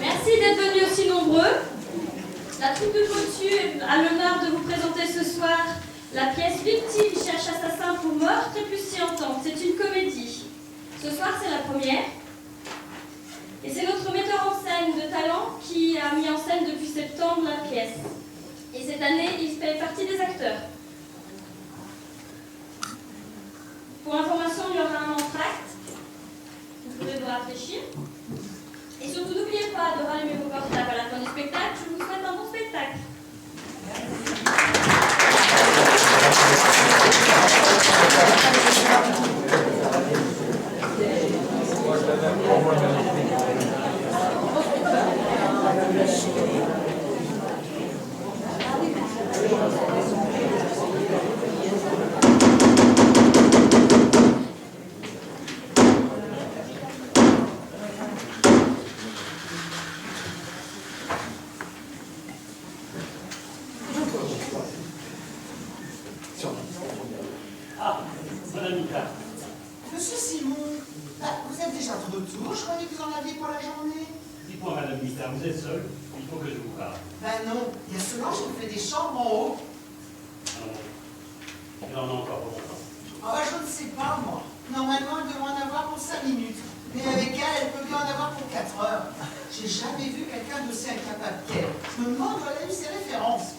Merci d'être venus aussi nombreux. La troupe de Potu a l'honneur de vous présenter ce soir la pièce Victime cherche assassin pour meurtre et plus s'y entendre. C'est une comédie. Ce soir, c'est la première. Et c'est notre metteur en scène de talent qui a mis en scène depuis septembre la pièce. Et cette année, il fait partie des acteurs. Pour information, il y aura un entracte. Vous pourrez vous rafraîchir. Et surtout, n'oubliez pas de rallumer vos portables à la fin du spectacle. Je vous souhaite un bon spectacle. Ah, Madame Mika. Monsieur Simon, vous êtes déjà de retour, je croyais que vous en aviez pour la journée. Dites-moi, Madame Mika, vous êtes seule? Il faut que je vous parle. Ben non, il y a seulement je vous fais des chambres en haut. Il en a encore pour longtemps. Ah ben, je ne sais pas moi. Normalement, elle devrait en avoir pour 5 minutes. Mais avec elle peut bien en avoir pour 4 heures. J'ai jamais vu quelqu'un d'aussi incapable qu'elle. Je me demande où elle a eu ses références.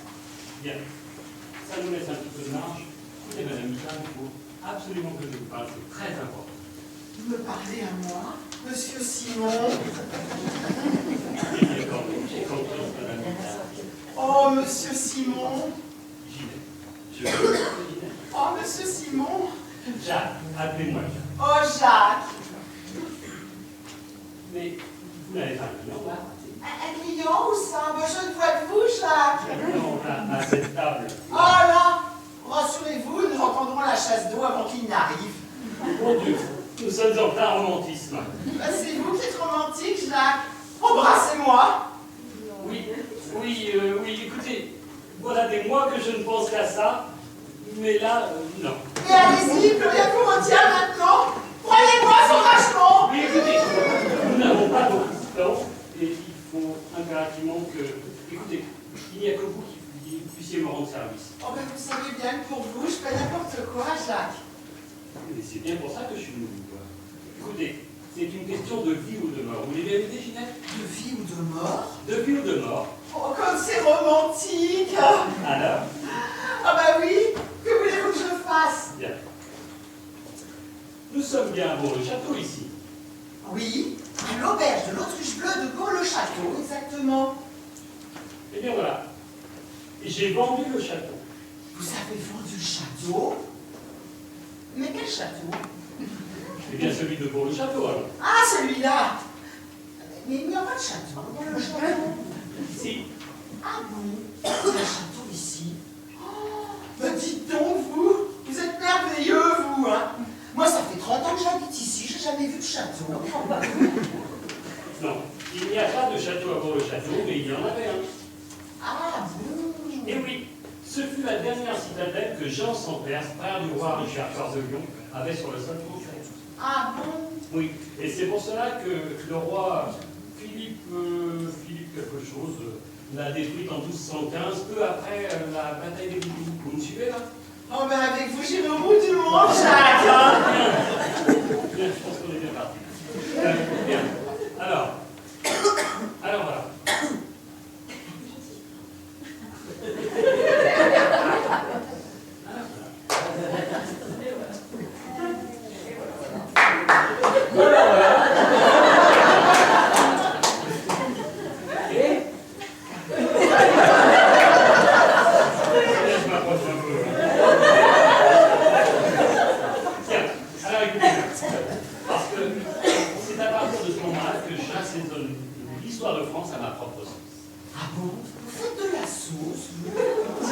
Bien. Ça nous laisse un petit peu de marge. Écoutez, Madame Mika, il faut absolument que je vous parle. C'est très important. Vous me parlez à moi, Monsieur Simon? J'ai confiance, Madame Mika. Oh, Monsieur Simon. J'y vais. Je vais. Oh, Monsieur Simon. Jacques, appelez-moi Jacques. Oh, Jacques. Mais vous n'avez pas un client là? Un client ou ça? Ben, je ne vois que vous, Jacques. Non, là, à cette table. Oh là! Rassurez-vous, nous entendrons la chasse d'eau avant qu'il n'arrive. Mon Dieu, nous sommes en plein romantisme. Ben, c'est vous qui êtes romantique, Jacques. Embrassez-moi. Oui, écoutez, voilà des mois que je ne pense qu'à ça, mais là, non. Mais allez-y, plus rien vous retient maintenant. Croyez-moi sauvagement. Oui, écoutez, nous n'avons pas beaucoup de temps, et il faut impérativement que... Écoutez, il n'y a que vous qui puissiez me rendre service. Oh ben, vous savez bien que pour vous, je fais n'importe quoi, Jacques. Et c'est bien pour ça que je suis venu vous voir. Écoutez, c'est une question de vie ou de mort. Vous l'avez vérifié, Ginette? De vie ou de mort? De vie ou de mort? Oh, comme c'est romantique. Alors? Ah ben oui, que voulez-vous que je fasse? Bien. Nous sommes bien à Bourg-le-Château ici. Oui, à l'auberge de l'Autruche Bleue de Bourg-le-Château, exactement. Eh bien voilà. Et j'ai vendu le château. Vous avez vendu le château? Mais quel château? Eh bien celui de Bourg-le-Château alors. Ah, celui-là! Mais il n'y a pas de château dans le château. Si. Ah bon? Il y a un château ici. Oh, ben dites donc, vous êtes merveilleux, vous, hein? Moi, ça fait 30 ans que j'habite ici, j'ai jamais vu de château. Non, il n'y a pas de château à Bourg-le-Château, mais il y en avait un. Ah bon? Et oui, ce fut la dernière citadelle que Jean sans Perse, frère du roi Richard IV de Lyon, avait sur le sol français. Ah bon? Oui, et c'est pour cela que le roi Philippe quelque chose l'a détruite en 1215, peu après la bataille des Boubous. Vous me suivez là? Oh ben avec vous, j'irai au bout du monde, Jacques, hein? Bien, je pense qu'on est bien parti. Bien, alors voilà. L'histoire de France à ma propre sauce. Ah bon? Vous faites de la sauce, vous?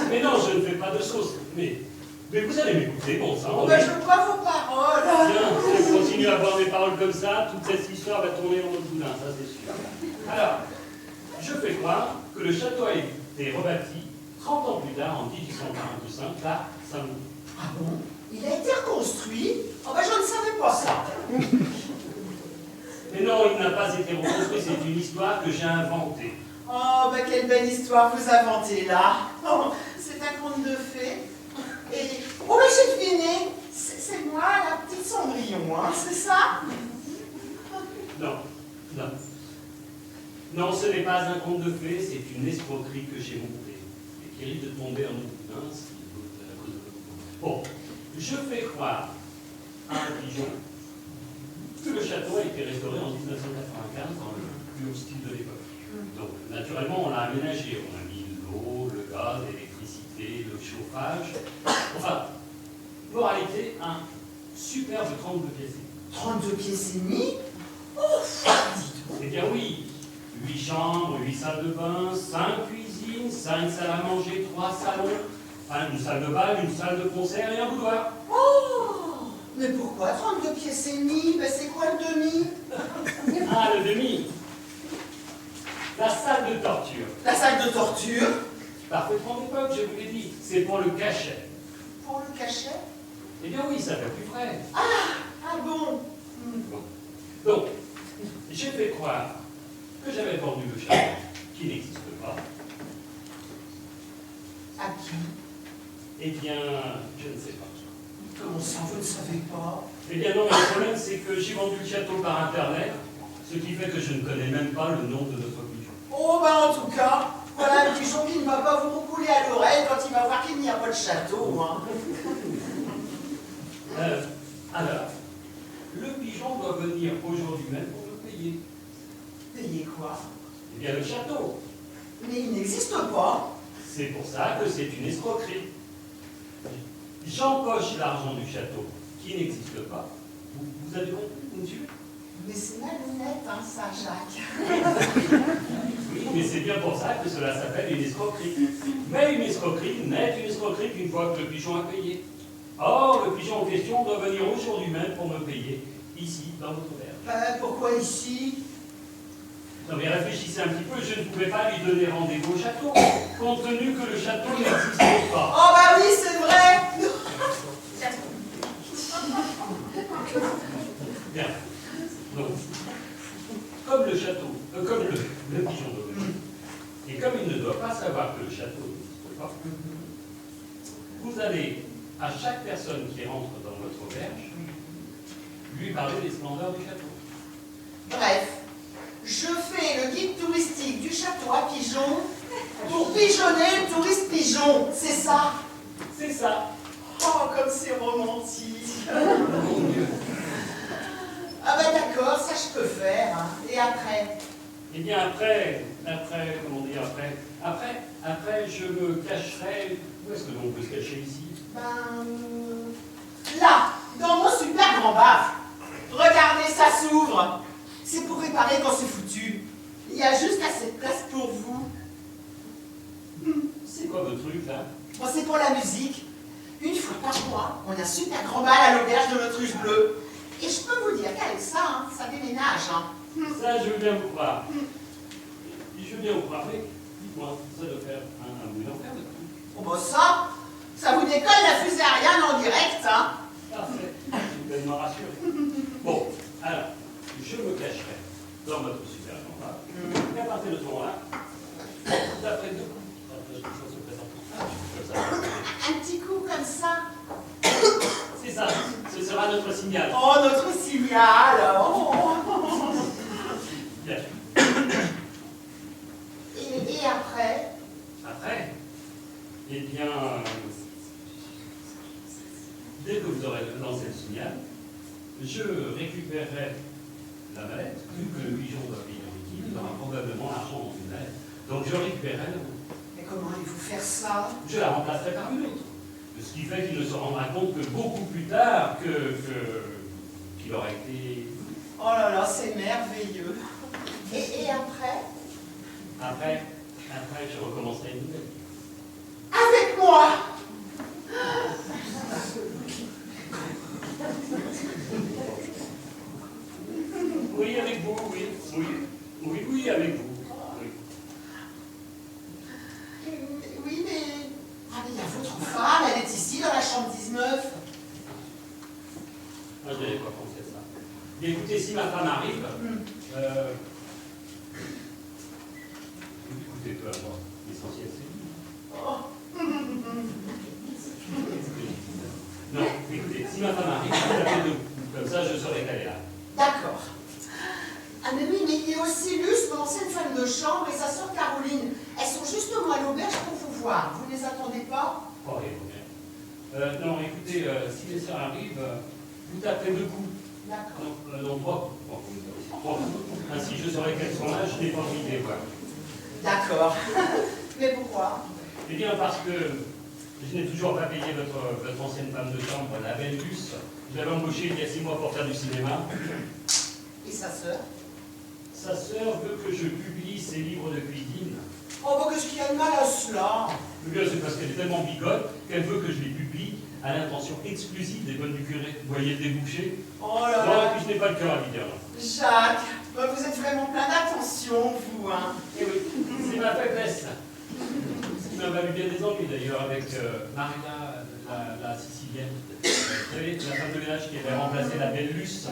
Mais non, je ne fais pas de sauce. Mais vous allez m'écouter, bon sang. Oh ben je crois vos paroles. Tiens, si je continue à avoir mes paroles comme ça, toute cette histoire va tourner en mode boudin, ça c'est sûr. Alors, je fais croire que le château a été rebâti 30 ans plus tard, en 1845, par Saint-Louis. Ah bon? Il a été reconstruit? Oh ben je ne savais pas ça. Mais non, il n'a pas pas été reconstruit, c'est une histoire que j'ai inventée. Oh, bah quelle belle histoire vous inventez là. Oh, c'est un conte de fées. Et, oh, mais j'ai deviné, c'est moi, la petite Cendrillon, hein, c'est ça? Non, non. Non, ce n'est pas un conte de fées, c'est une escroquerie que j'ai montée et qui risque de tomber en oubli si vous à cause de votre... Bon, je fais croire à un pigeon que le château a été restauré en 1995 dans le plus haut style de l'époque. Donc, naturellement, on l'a aménagé. On a mis l'eau, le gaz, l'électricité, le chauffage. Enfin, moralité, un superbe 32 pièces. 32 pièces et demie? Eh bien oui, 8 chambres, 8 salles de bain, 5 cuisines, 5 salles à manger, 3 salons, enfin, une salle de bal, une salle de concert et un boudoir. Oh! Mais pourquoi 32 pièces et demie? Ben c'est quoi le demi? Ah, le demi. La salle de torture. La salle de torture? Parfaitement d'époque, je vous l'ai dit. C'est pour le cachet. Pour le cachet? Eh bien oui, ça fait plus frais. Ah bon? Bon. Donc, j'ai fait croire que j'avais vendu le château, qui n'existe pas. À qui? Eh bien, je ne sais pas. Comment ça, vous ne savez pas? Eh bien non, mais le problème, c'est que j'ai vendu le château par Internet, ce qui fait que je ne connais même pas le nom de notre pigeon. Oh, ben en tout cas, voilà un pigeon qui ne va pas vous roucouler à l'oreille quand il va voir qu'il n'y a pas de château, hein. Alors, le pigeon doit venir aujourd'hui même pour me payer. Payer quoi? Eh bien, le château. Mais il n'existe pas. C'est pour ça que c'est une escroquerie. J'empoche l'argent du château, qui n'existe pas. Vous avez compris, monsieur? Mais c'est malhonnête, hein, ça, Jacques. Oui, mais c'est bien pour ça que cela s'appelle une escroquerie. Mais une escroquerie n'est une escroquerie qu'une fois que le pigeon a payé. Or, le pigeon en question doit venir aujourd'hui même pour me payer, ici, dans votre auberge. Pourquoi ici? Non mais réfléchissez un petit peu, je ne pouvais pas lui donner rendez-vous au château, compte tenu que le château n'existait pas. Oh, bah oui, c'est vrai. Bien. Donc, comme le château, comme le pigeon doit venir, et comme il ne doit pas savoir que le château n'existe pas, vous allez, à chaque personne qui rentre dans votre auberge, lui parler des splendeurs du château. Bref, je fais le guide touristique du château à pigeons pour pigeonner le touriste pigeon, c'est ça? C'est ça. Oh, comme c'est romantique. Mon Dieu. Ah ben d'accord, ça je peux faire, hein. Et après? Eh bien après, comment dire, après, je me cacherai. Où est-ce que l'on peut se cacher ici? Ben... là, dans mon super grand baffle. Regardez, ça s'ouvre. C'est pour réparer quand c'est foutu. Il y a juste assez de place pour vous. C'est quoi votre truc là? Bon, c'est pour la musique. Une fois par mois, on a un super grand bal à l'auberge de l'Autruche Bleue. Et je peux vous dire qu'avec ça, hein, ça déménage. Hein. Ça, je veux bien vous croire. Je veux bien vous croire, mais dites-moi, ça doit faire un bout d'enfer de tout. Oh bah ça vous décolle la fusée Ariane en direct, hein. Parfait, je suis pleinement rassuré. Bon, alors, je me cacherai dans votre super grand. Et à partir de ce moment-là, d'après deux coups, après ça se présente comme ça. Un petit coup comme ça. C'est ça, ce sera notre signal. Oh, notre signal. Oh. Bien. Et après? Après, eh bien, dès que vous aurez lancé le signal, je récupérerai la mallette, vu que le pigeon doit payer en liquide, il aura probablement l'argent dans une mallette. Donc je récupérerai la mallette. Mais comment allez-vous faire ça? Je la remplacerai par une autre. Ce qui fait qu'il ne se rendra compte que beaucoup plus tard qu'il aura été... Oh là là, c'est merveilleux. Et après? Après, je recommencerai une nouvelle. Avec moi? Oui, avec vous, oui. Oui, avec vous. Oui. Oui, mais... Ah, mais il y a votre femme, elle est ici, dans la chambre 19. Ah, je n'avais pas pensé à ça. Bien, écoutez, si ma femme arrive, écoutez, peu importe, l'essentiel c'est lui. Non, écoutez, si ma femme arrive, vous tapez debout. Comme ça, je saurai qu'elle est là. D'accord. Ah mais oui, mais il y a aussi Luce, mon ancienne femme de chambre, et sa sœur Caroline. Elles sont justement à l'auberge pour vous voir. Vous ne les attendez pas? Oh, bien. Non, écoutez, si les sœurs arrivent, vous tapez deux coups. D'accord. Non, trois coups. Ainsi, je saurai qu'elles sont là, je n'ai pas envie de les voir. D'accord. Mais pourquoi? Eh bien, parce que je n'ai toujours pas payé votre ancienne femme de chambre, la belle Luce. Je l'avais embauchée il y a 6 mois pour faire du cinéma. Et sa sœur? Sa sœur veut que je publie ses livres de cuisine. Oh, bah qu'est-ce qu'il y a de mal à cela? Eh bien, c'est parce qu'elle est tellement bigote qu'elle veut que je les publie à l'intention exclusive des bonnes du curé. Vous voyez le débouché? Oh là Non, là. et puis je n'ai pas le cœur à lui dire. Jacques, bah, vous êtes vraiment plein d'attention, vous, hein. Eh oui, c'est ma faiblesse. Ce qui m'a valu bien des ennuis d'ailleurs avec Maria, la Sicilienne. Vous savez, la femme de ménage qui avait remplacé la belle Luce.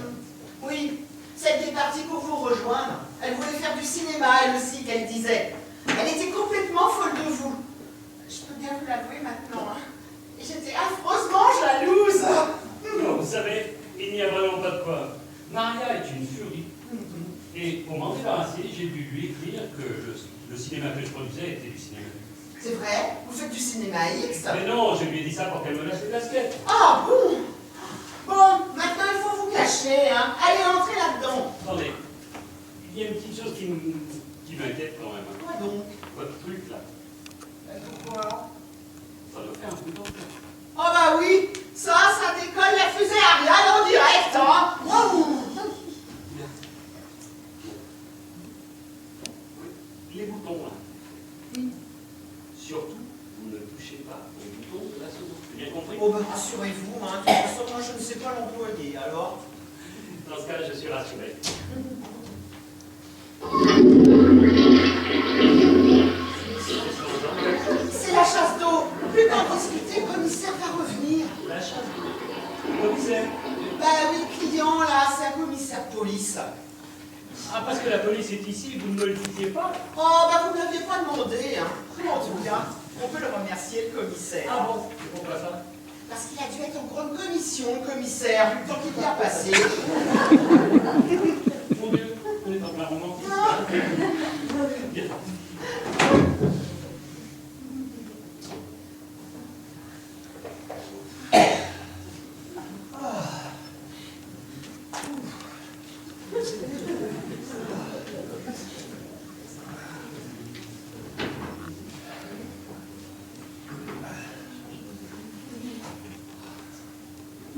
Oui, celle qui est partie pour vous rejoindre. Elle voulait faire du cinéma, elle aussi, qu'elle disait. Elle était complètement folle de vous. Je peux bien vous l'avouer maintenant, hein. J'étais affreusement jalouse. Non, vous savez, il n'y a vraiment pas de quoi. Maria est une furie. Et pour m'en débarrasser, j'ai dû lui écrire que le cinéma que je produisais était du cinéma. C'est vrai? Vous faites du cinéma X? Mais non, je lui ai dit ça pour qu'elle me lâche les baskets. Ah bon? Bon, maintenant il faut vous cacher, hein. Allez, entrez là-dedans. Attendez, il y a une petite chose qui m'inquiète quand même. Quoi donc? Votre truc là, Pourquoi? ça doit faire un peu d'enfer. Oh bah oui, ça décolle la fusée Ariane en direct, hein. Waouh. Les boutons là. Surtout, vous ne touchez pas aux boutons de la seconde. J'ai bien compris? Oh bah rassurez-vous, hein. De toute façon, moi je ne sais pas l'employer, alors. Dans ce cas-là, je suis rassuré. C'est la chasse d'eau. Plus qu'en discuter, le commissaire va revenir. La chasse. Commissaire. Bah oui, le client là, c'est un commissaire de police. Ah, parce que la police est ici, vous ne me le disiez pas? Oh bah vous ne l'aviez pas demandé, hein. En tout cas, on peut le remercier, le commissaire. Ah bon? Et pourquoi ça? Parce qu'il a dû être en grande commission, le commissaire, vu le temps qu'il y a passé. Mon Dieu, on est en plein romantisme. Bien.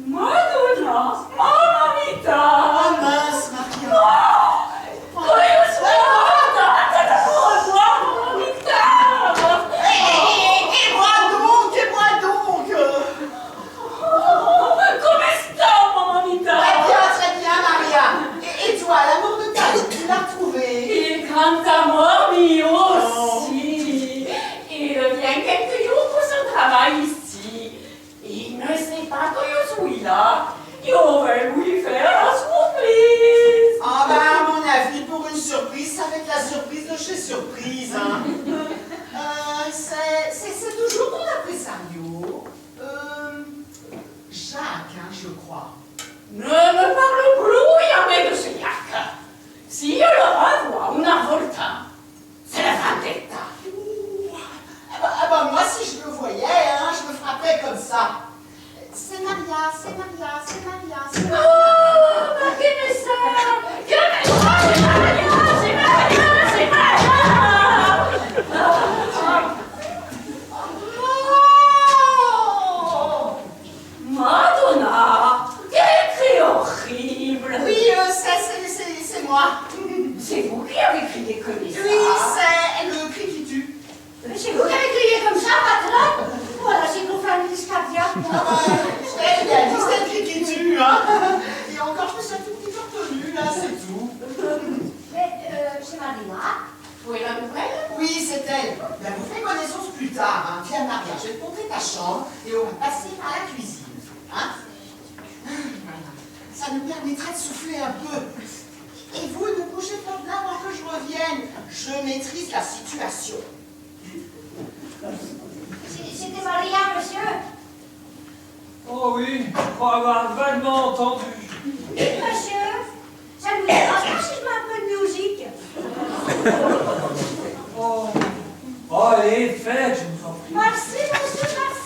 Madonna, mamita! Oh mince, Maria. Et moi donc Très bien, Maria. Et toi, l'amour de ta vie, tu l'as retrouvé? Il grand amor mio aussi. Il vient quelques jours pour son travail ici. Il ne sait pas que je suis là. Je vais lui faire la surprise. Ah bah à mon avis, pour une surprise, ça va être la surprise de chez Surprise, hein. C'est toujours ton impresario. Jacques, hein, je crois. Ne me parle plus jamais de ce Jacques. Si je le revois una volta, c'est la vendetta. Ah bah moi, si je le voyais, hein, je me frapperais comme ça. C'est Maria, c'est Maria, c'est Maria, c'est Maria. Oh, ma che ne sa? Che ne sa? C'est Maria, c'est Maria, c'est Maria. Oh Madonna, quel cri horrible. oui, c'est moi. C'est vous qui avez crié comme ça. Oui, c'est le cri qui tue. C'est vous qui avez crié comme ça, patron. Voilà, c'est pour faire une crise cardiaque. Très bien, dit c'est le cri qui tue, hein. Et encore, je me suis un tout petit peu retenue, là, c'est tout. Mais c'est Maria. Vous avez la nouvelle? Oui, c'est elle. Ben, vous ferez connaissance plus tard, hein. Viens, Maria, je vais te montrer ta chambre et on va passer par la cuisine. Hein? Voilà. Ça Ça nous permettra de souffler un peu. Et vous, ne bougez pas de là avant que je revienne. Je maîtrise la situation. C'était Maria, monsieur. Oh oui, je crois avoir vaguement entendu. Monsieur, ça ne vous dérange pas si je mets un peu de musique? Oh, oh allez, faites, je vous en prie. Merci, monsieur, merci.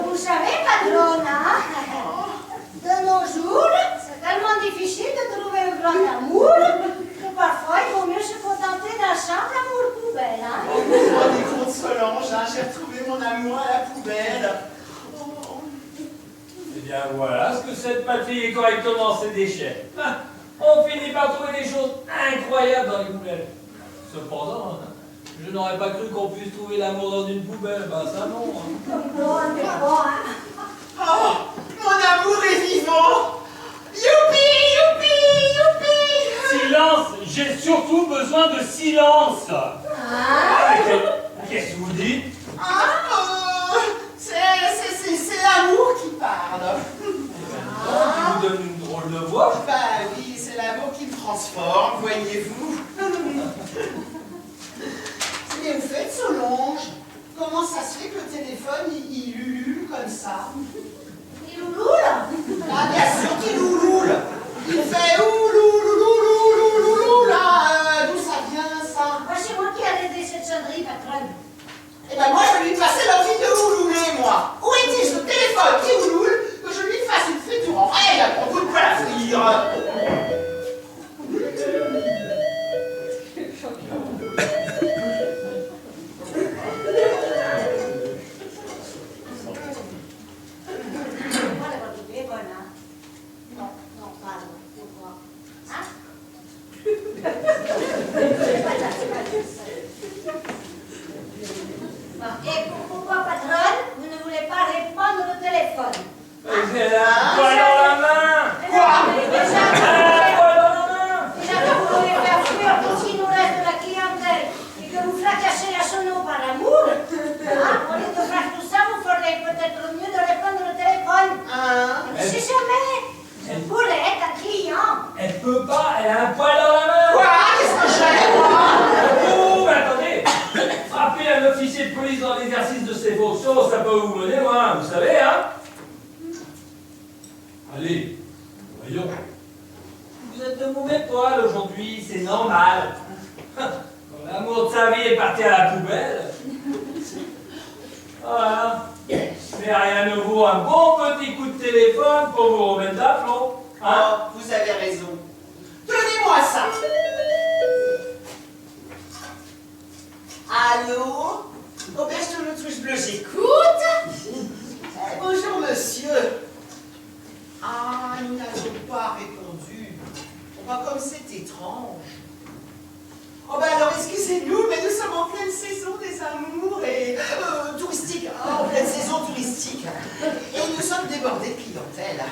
Vous savez, padrona, de nos jours, hein, j'ai retrouvé mon amour à la poubelle. Oh. Eh bien voilà ce que c'est de patrier correctement ses déchets. Ah, on finit par trouver des choses incroyables dans les poubelles. Cependant, je n'aurais pas cru qu'on puisse trouver l'amour dans une poubelle. Ben ça non. Bon, mais bon, hein. Oh, mon amour est vivant. Youpi, youpi, youpi. Silence! J'ai surtout besoin de silence! Ah, qu'est-ce que vous dites? C'est l'amour qui parle. Qui vous donne une drôle de voix? Bah oui, c'est l'amour qui me transforme, voyez-vous. Mais vous faites, Solange, comment ça se fait que le téléphone, il ulule comme ça? Il louloule. Ah, bien sûr qu'il louloule. Il fait ouloulouloulouloulou, là. D'où ça vient, ça? Moi, c'est moi qui ai aidé cette sonnerie, patronne. Eh ben moi, je lui passais l'envie de oulouler, moi. Où était-ce le téléphone qui ouloule que je lui fasse une friture en vrai, à propos de quoi la frire? Moi, la voiture est bonne, hein. Non, non, pardon, pourquoi? Hein? C'est pas ça, c'est pas ça. Bon, et pourquoi, patronne, vous ne voulez pas répondre au téléphone? J'ai un poil dans la main! Déjà, Un poil dans la main! déjà que vous voulez faire fuir tout ce qui nous reste de la clientèle et que vous fracassez la sono par amour, hein, au lieu de faire tout ça, vous feriez peut-être mieux de répondre au téléphone. Hein? Je sais jamais. Vous êtes un client. Elle peut pas, elle a un poil dans la main! Quoi? Qu'est-ce que j'ai, moi? Oh, mais attendez! Frapper un officier de police dans l'exercice de ses fonctions, ça peut vous mener loin, vous savez, hein? Allez, voyons. Vous êtes de mauvais poil aujourd'hui, c'est normal. Quand l'amour de sa vie est parti à la poubelle. Voilà. Mais rien ne vaut un bon petit coup de téléphone pour vous remettre d'aplomb. Hein? Oh, vous avez raison. Donnez-moi ça. Allô? Auberge de l'autruche bleue, j'écoute. Bonjour, monsieur. Ah, nous n'avons pas répondu. Oh, bah, comme c'est étrange. Oh, bah alors, excusez-nous, mais nous sommes en pleine saison des amours et touristique. En pleine saison touristique. Et nous sommes débordés de clientèle.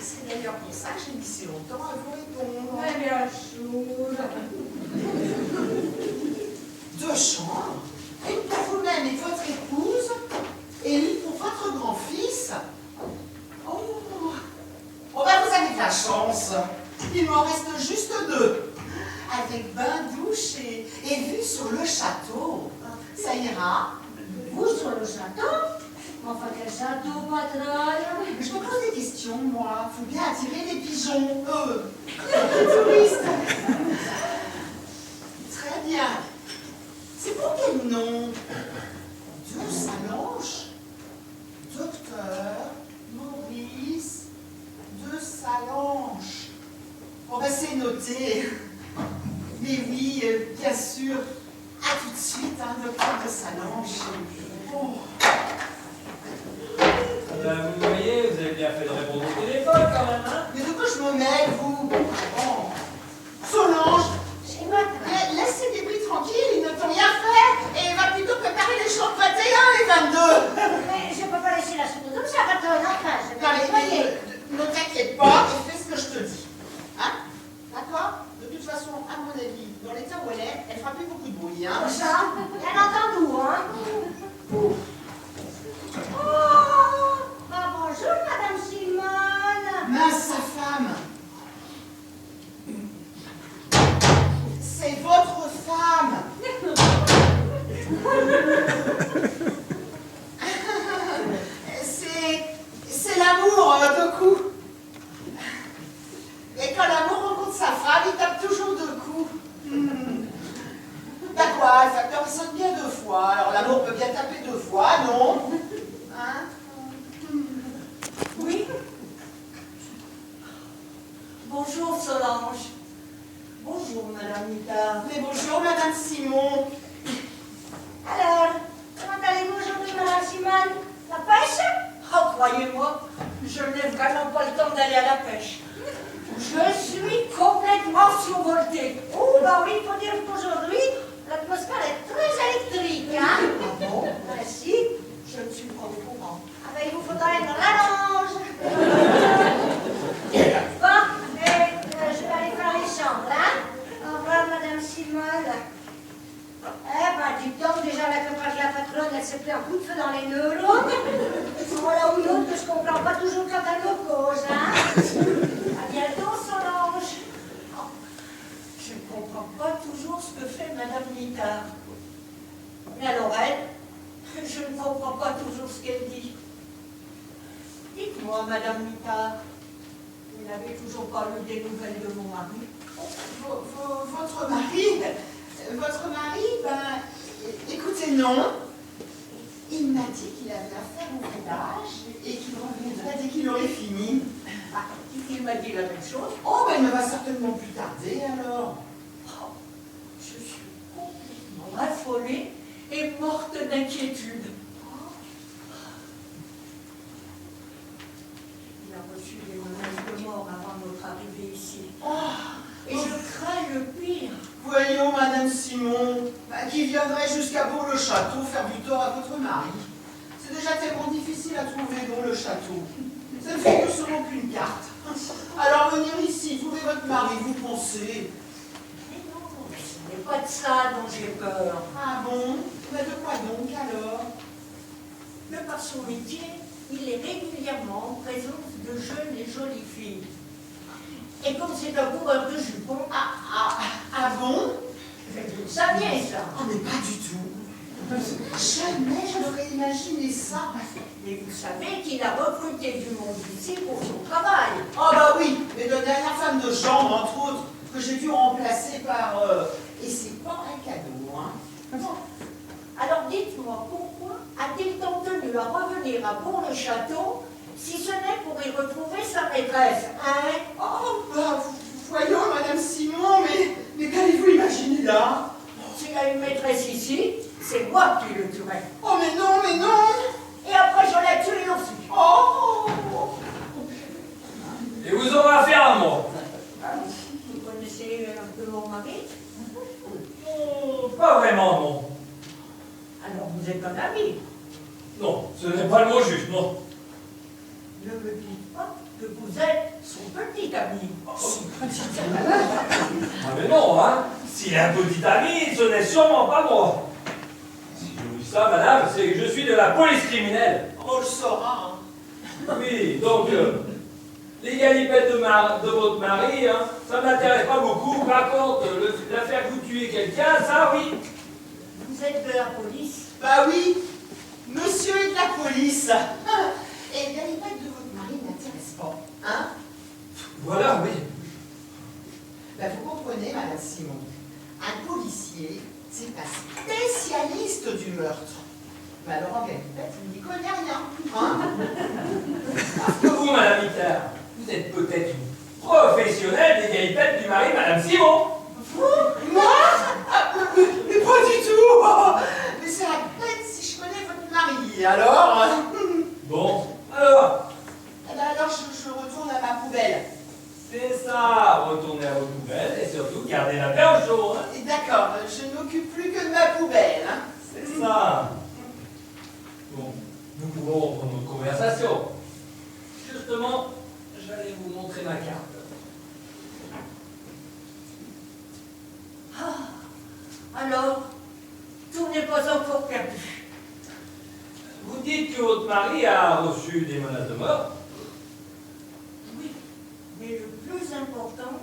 C'est d'ailleurs pour ça que j'ai mis si longtemps à vous répondre. Mais bien sûr. 2 chambres, une pour vous-même et votre épouse, et une pour votre grand-fils. Oh, bah vous avez de la chance. Il m'en reste juste 2. Avec bain, douche et vue sur le château. Ça ira? Vous sur le château? Enfin, quel château, patronne? Je me pose des questions, moi. Faut bien attirer les pigeons, les touristes. Très bien. C'est pour quel nom? De Salange, Docteur Maurice de Salange. Bon, ben c'est noté. Mais oui, bien sûr. À tout de suite, hein, Docteur de Salange. Oh. Ben, vous voyez, vous avez bien fait de répondre au téléphone quand même, hein? Mais de quoi je me mêle, vous? Oh. Solange, Chez moi, laissez les bris tranquilles, ils ne t'ont rien fait. Et va plutôt préparer les jours 21 et 22. mais je ne peux pas laisser la soupe comme ça, patronne. Enfin, je vais Non, mais nettoyer. ne t'inquiète pas et fais ce que je te dis. Hein? D'accord? De toute façon, à mon avis, dans l'état où elle fera plus beaucoup de bruit. Hein? Comme ça, bien entendu, hein. Oh, ah, bonjour, Madame Simone. Mince sa femme. C'est votre femme. C'est l'amour de coups. Et quand l'amour rencontre sa femme, il tape toujours 2 coups. Bah quoi, le facteur il sonne bien 2 fois. Alors l'amour peut bien taper 2 fois, non? Hein? Oui? Bonjour Solange. Bonjour Madame Nita. Mais bonjour Madame Simon. Alors, comment croyez-moi, je n'ai vraiment pas le temps d'aller à la pêche. Je suis complètement survoltée. Oh, bah oui, il faut dire qu'aujourd'hui, l'atmosphère est très électrique, hein? Ah bon? Ben si, je ne suis pas au courant. Ah ben, il vous faudra une rallonge. Bon, je vais aller faire les chambres, hein? Au revoir, Madame Simone. Eh ben, dis donc, déjà la compagne de la patronne, elle s'est pris un coup de feu dans les neurones. Voilà ou l'autre que je comprends pas toujours quand elle me cause, hein? À bientôt, Solange. Oh, je ne comprends pas toujours ce que fait Madame Littard. Mais alors elle, je ne comprends pas toujours ce qu'elle dit. Dites-moi, Madame Littard, vous n'avez toujours pas eu des nouvelles de mon mari? Votre mari, ben, écoutez, non. Il m'a dit qu'il avait affaire au village et qu'il reviendrait dès qu'il aurait fini. Ah, il m'a dit la même chose. Oh, ben, il ne va certainement plus tarder, alors. Oh, je suis complètement affolée et morte d'inquiétude. Il a reçu des menaces de mort avant notre arrivée ici. Et je crains le pire. Voyons, Madame Simon, qui viendrait jusqu'à Bourg-le-Château faire du tort à votre mari. C'est déjà tellement difficile à trouver Bourg-le-Château. Ça ne figure sur aucune carte. Alors venir ici, trouver votre mari, vous pensez? Mais non, ce n'est pas de ça dont j'ai peur. Ah bon? Mais de quoi donc alors? Mais par son métier, il est régulièrement en présence de jeunes et jolies filles. Et comme c'est un coureur de jupons... Ah bon? Vous le saviez, ça? Ah, mais pas du tout. Jamais je n'aurais imaginé ça. Et vous savez qu'il a recruté du monde ici pour son travail. Ah bah oui, mais de dernière femme de chambre, entre autres, que j'ai dû remplacer par... Et c'est pas un cadeau, hein. Bon. Alors dites-moi, pourquoi a-t-il tant tenu à revenir à Bourg-le-Château, si ce n'est pour y retrouver sa maîtresse, hein? Oh, bah, voyons, Madame Simon, mais qu'allez-vous imaginer là? S'il a une maîtresse ici, c'est moi qui le tuerai. Oh, mais non, mais non! Et après, je la tuerai aussi. Oh! Et vous aurez affaire à moi. Vous connaissez un peu mon mari? Pas vraiment, non. Alors vous êtes un ami. Non, ce n'est pas le mot juste, non. Ne me dites pas que vous êtes son petit ami. Ah mais non, hein. S'il est un petit ami, ce n'est sûrement pas moi. Si je vous dis ça, madame, c'est que je suis de la police criminelle. On le saura, hein. Oui, donc, les galipettes de votre mari, hein, ça ne m'intéresse pas beaucoup. Par contre, l'affaire que vous tuez quelqu'un, ça, oui. Vous êtes de la police? Bah oui, monsieur est de la police. Et les galipettes de votre mari n'intéressent pas, hein? Voilà, oui. Bah vous comprenez, Madame Simon, un policier, c'est un spécialiste du meurtre. Mais alors en galipette, il n'y connaît rien, hein? Parce que vous, madame Littard, vous êtes peut-être une professionnelle des galipettes du mari, madame Simon. Vous? Moi? Mais pas du tout! Mais c'est à peine si je connais votre mari, alors? Bon, alors, Eh ben alors je retourne à ma poubelle. c'est ça, retournez à vos poubelles et surtout gardez la paix au chaud, hein. Et d'accord, je ne m'occupe plus que de ma poubelle, hein? C'est ça. Bon, nous pouvons reprendre notre conversation. Justement, j'allais vous montrer ma carte. Alors, tout n'est pas encore perdu. Vous dites que votre mari a reçu des menaces de mort. Oui, mais le plus important,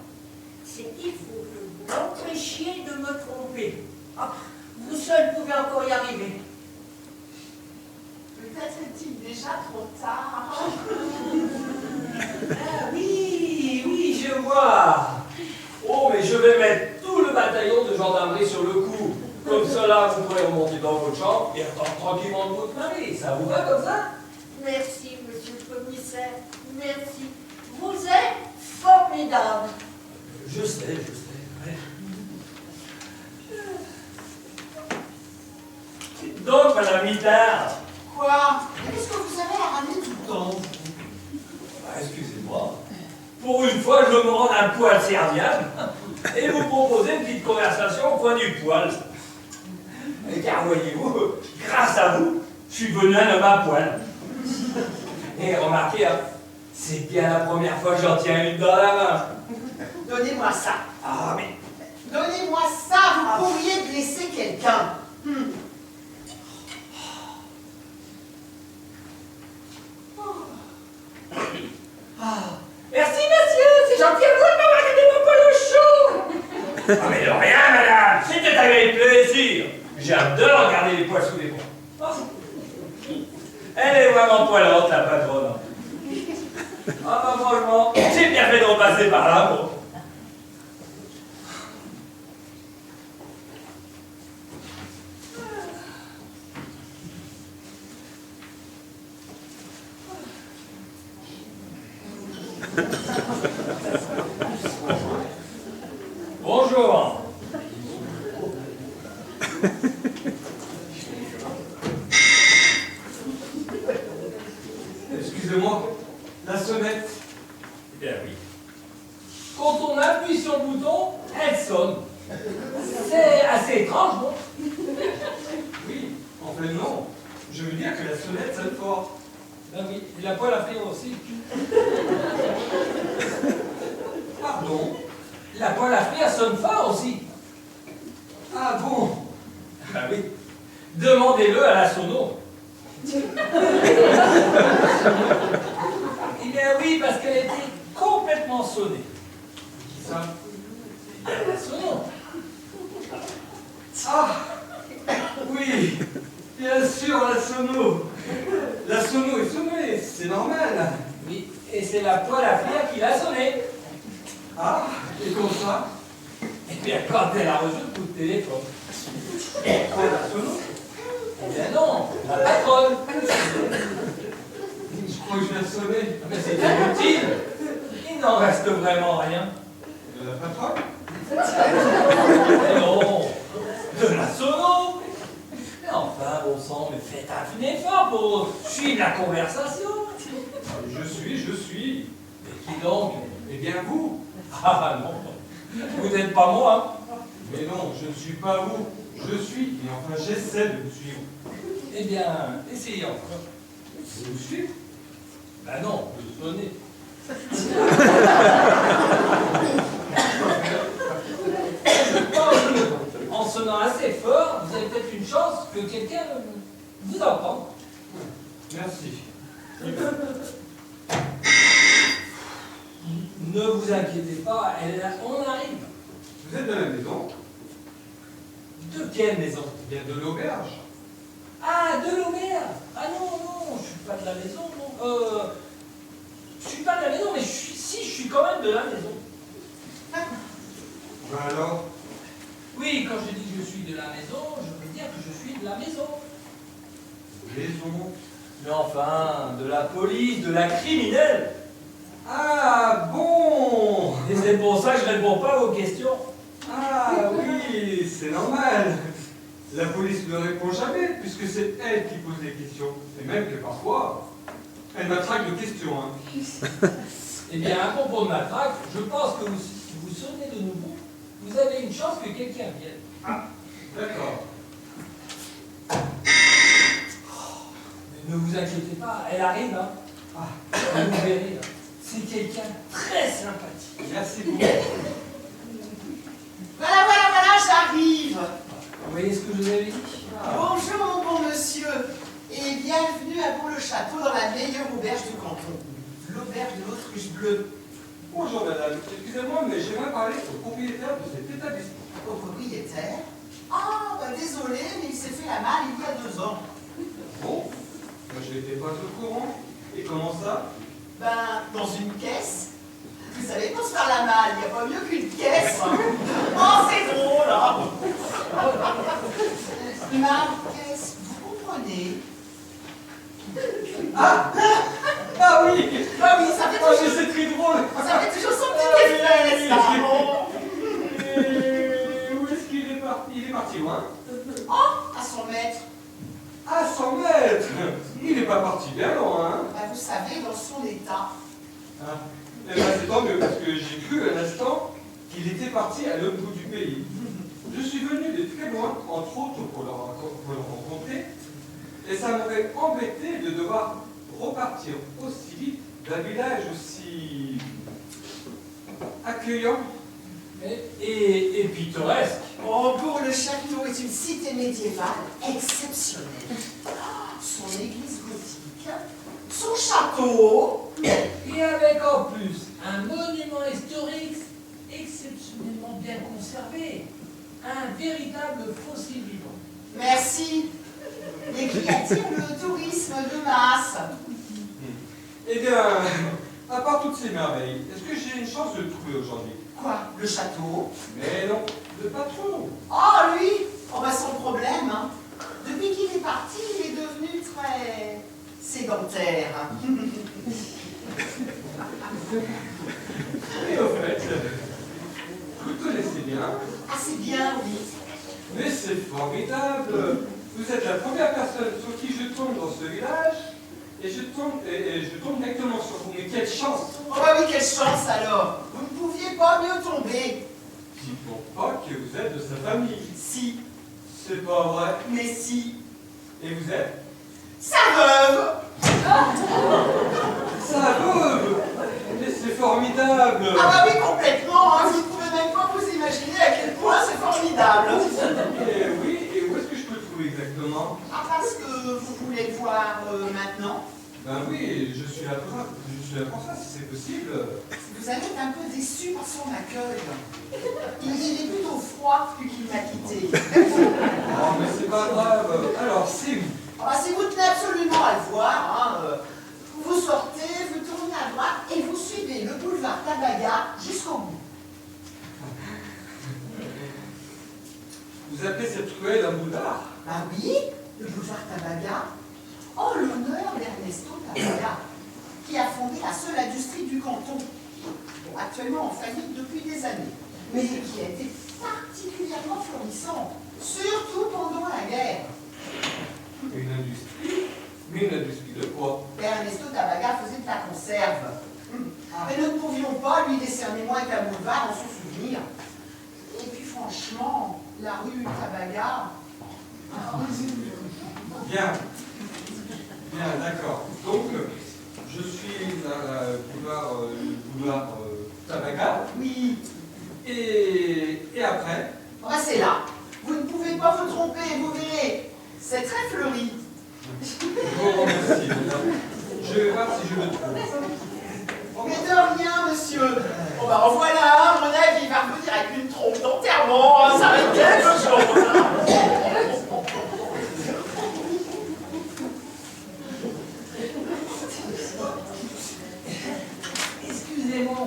c'est qu'il faut que vous l'empêchiez de me tromper. Ah, vous seul pouvez encore y arriver. Peut-être est-il déjà trop tard. Ah oui, oui, je vois. Oh, mais je vais mettre tout le bataillon de gendarmerie sur le coup. Comme cela, vous pourrez remonter dans votre chambre et attendre tranquillement de votre mari. Ça vous va comme ça? Merci, monsieur le commissaire. Merci. Vous êtes formidable. Je sais, ouais. Dites donc, madame Littard. Quoi? Mais qu'est-ce que vous avez à ramener tout le temps? Pour une fois, je me rends un poil serviable et vous proposer une petite conversation au coin du poil. Car voyez-vous, grâce à vous, je suis devenu un homme à poil. Et remarquez, hein, c'est bien la première fois que j'en tiens une dans la main. Donnez-moi ça. Ah, mais... Donnez-moi ça, vous pourriez blesser quelqu'un. Merci, monsieur, c'est gentil à vous de m'avoir gardé mon poil au chaud. Ah, mais de rien, madame, c'était avec plaisir. J'adore garder les poils sous les bras. Oh. Elle est vraiment poilante, la patronne. Ah, bah, franchement, j'ai bien fait de repasser par là, bon. Bonjour. Excusez-moi, la sonnette. Eh bien oui. Quand on appuie sur le bouton, elle sonne. C'est assez étrange, non? Oui, en fait non. Je veux dire que la sonnette sonne fort. Ben oui, et la poêle à frire aussi. Pardon? La poêle à frire sonne fort aussi. Ah bon? Ben oui. Demandez-le à la sono. Eh bien oui, parce qu'elle était complètement sonnée. Qui ça? La sono. Ah! Oui! Bien sûr, la sono! La sono est sonnée, c'est normal! Oui, et c'est la poêle à frire qui l'a sonnée. Ah! Et comme ça? Et bien quand elle a reçu le coup de téléphone. Quoi, la sono? Eh bien non, la patronne. Je crois que je l'ai sonné. Mais c'est inutile. Il n'en reste vraiment rien. De la patronne? Mais non, de la sono. Mais enfin, bon sang, mais faites un effort pour suivre la conversation. Je suis. Mais qui donc? Eh bien vous! Ah non, vous n'êtes pas moi. Mais non, je ne suis pas vous. Je suis, et enfin j'essaie de vous suivre. Eh bien, essayez encore. Vous vous suivez? Ben non, vous sonnez. Je pense que, en sonnant assez fort, vous avez peut-être une chance que quelqu'un vous entende. Merci. Ne vous inquiétez pas, on arrive. Vous êtes de la maison? De quelle maison? Bien de l'auberge. Ah, de l'auberge. Ah non, non, je suis pas de la maison, non. Je suis pas de la maison, mais je suis quand même de la maison. Ben alors? Oui, quand je dis que je suis de la maison, je veux dire que je suis de la maison. Maison. Mais enfin, de la police, de la criminelle. Ah bon! Et c'est pour ça que je réponds pas à vos questions. Ah oui, c'est normal. La police ne répond jamais, puisque c'est elle qui pose les questions. Et même que parfois, elle m'attraque de questions. Hein. Eh bien, à propos de ma traque, je pense que si vous sonnez de nouveau, vous avez une chance que quelqu'un vienne. Ah, d'accord. Mais ne vous inquiétez pas, elle arrive, hein. Ah, Vous verrez, hein. C'est quelqu'un très sympathique. merci beaucoup. Voilà, j'arrive. Vous voyez ce que je vous avais dit? Bonjour, mon bon monsieur, et bienvenue à Bourg-le-Château, dans la meilleure auberge du canton, l'auberge de l'Autruche bleue. Bonjour madame, excusez-moi, mais j'aimerais parler au propriétaire de cet établissement. Au propriétaire. Ah, bah désolé, mais il s'est fait la malle il y a 2 ans. Bon, moi je n'étais pas au courant. Et comment ça? Ben, dans une caisse. Vous savez, pour se faire la malle, il n'y a pas mieux qu'une caisse. Hein. Oh, c'est drôle, hein. Ma caisse, vous comprenez? Ah oui! Ah oui, ça fait Ah, mais toujours, c'est très drôle! ça fait toujours son petit effet, ça. Et où est-ce qu'il est parti? Il est parti loin? Oh, à son maître. À 100 mètres! Il n'est pas parti bien loin, hein? Ben, vous savez, dans son état. Ah, Eh ben, c'est tant mieux, parce que j'ai cru un instant qu'il était parti à l'autre bout du pays. Je suis venu de très loin, entre autres, pour le rencontrer, et ça m'aurait embêté de devoir repartir aussi vite d'un village aussi accueillant. Et pittoresque. Oh, pour le château est une cité médiévale exceptionnelle. Son église gothique, son château. Et avec en plus un monument historique exceptionnellement bien conservé. Un véritable fossile vivant. Merci. Et qui attire le tourisme de masse. Eh bien, à part toutes ces merveilles, est-ce que j'ai une chance de le trouver aujourd'hui? Quoi? Le château? Mais non, le patron. Oh, lui? Oh, bah, sans problème, hein. Depuis qu'il est parti, il est devenu très sédentaire. Et au fait, vous le connaissez bien. Assez bien, oui. Mais c'est formidable. Vous êtes la première personne sur qui je tombe dans ce village, et je tombe directement sur vous. Mais quelle chance! Oh, bah oui, quelle chance alors! Vous ne pouviez pas mieux tomber. Dites-moi pas que vous êtes de sa famille. Si, C'est pas vrai. mais si. Et vous êtes? Sa veuve! Sa veuve! Mais c'est formidable! Ah bah oui, complètement, hein. Vous ne pouvez même pas vous imaginer à quel point c'est formidable. Et oui, et où est-ce que je peux le trouver exactement? Ah, parce que vous voulez le voir maintenant? Ben oui, je suis là pour ça, si c'est possible. Vous allez être un peu déçu par son accueil. Il est plutôt froid depuis qu'il m'a quitté. Oh, mais c'est pas grave. Alors, c'est où? Ah bah, si vous tenez absolument à le voir, hein, vous sortez, vous tournez à droite et vous suivez le boulevard Tabaga jusqu'au bout. Vous appelez cette ruelle un boulevard? Ah oui, le boulevard Tabaga, en l'honneur d'Ernesto Tabaga, qui a fondé la seule industrie du canton, bon, actuellement en faillite depuis des années, mais qui a été particulièrement florissante, surtout pendant la guerre. Une industrie? Mais une industrie de quoi? Ernesto Tabaga faisait de la conserve. Mais nous ne pouvions pas lui décerner moins qu'un boulevard en son souvenir. Et puis franchement, la rue Tabaga... Bien. Bien, d'accord. Donc, je suis à le boulevard Tabaga. Oui, Et après? ah bah, c'est là. Vous ne pouvez pas vous tromper, vous verrez. C'est très fleuri. Je vous remercie, madame. Je vais voir si je le trouve. Mais de rien, monsieur. Bon bah en voilà, à mon avis, il va revenir avec une trompe d'enterrement. Ça va être quelque chose. Excusez-moi,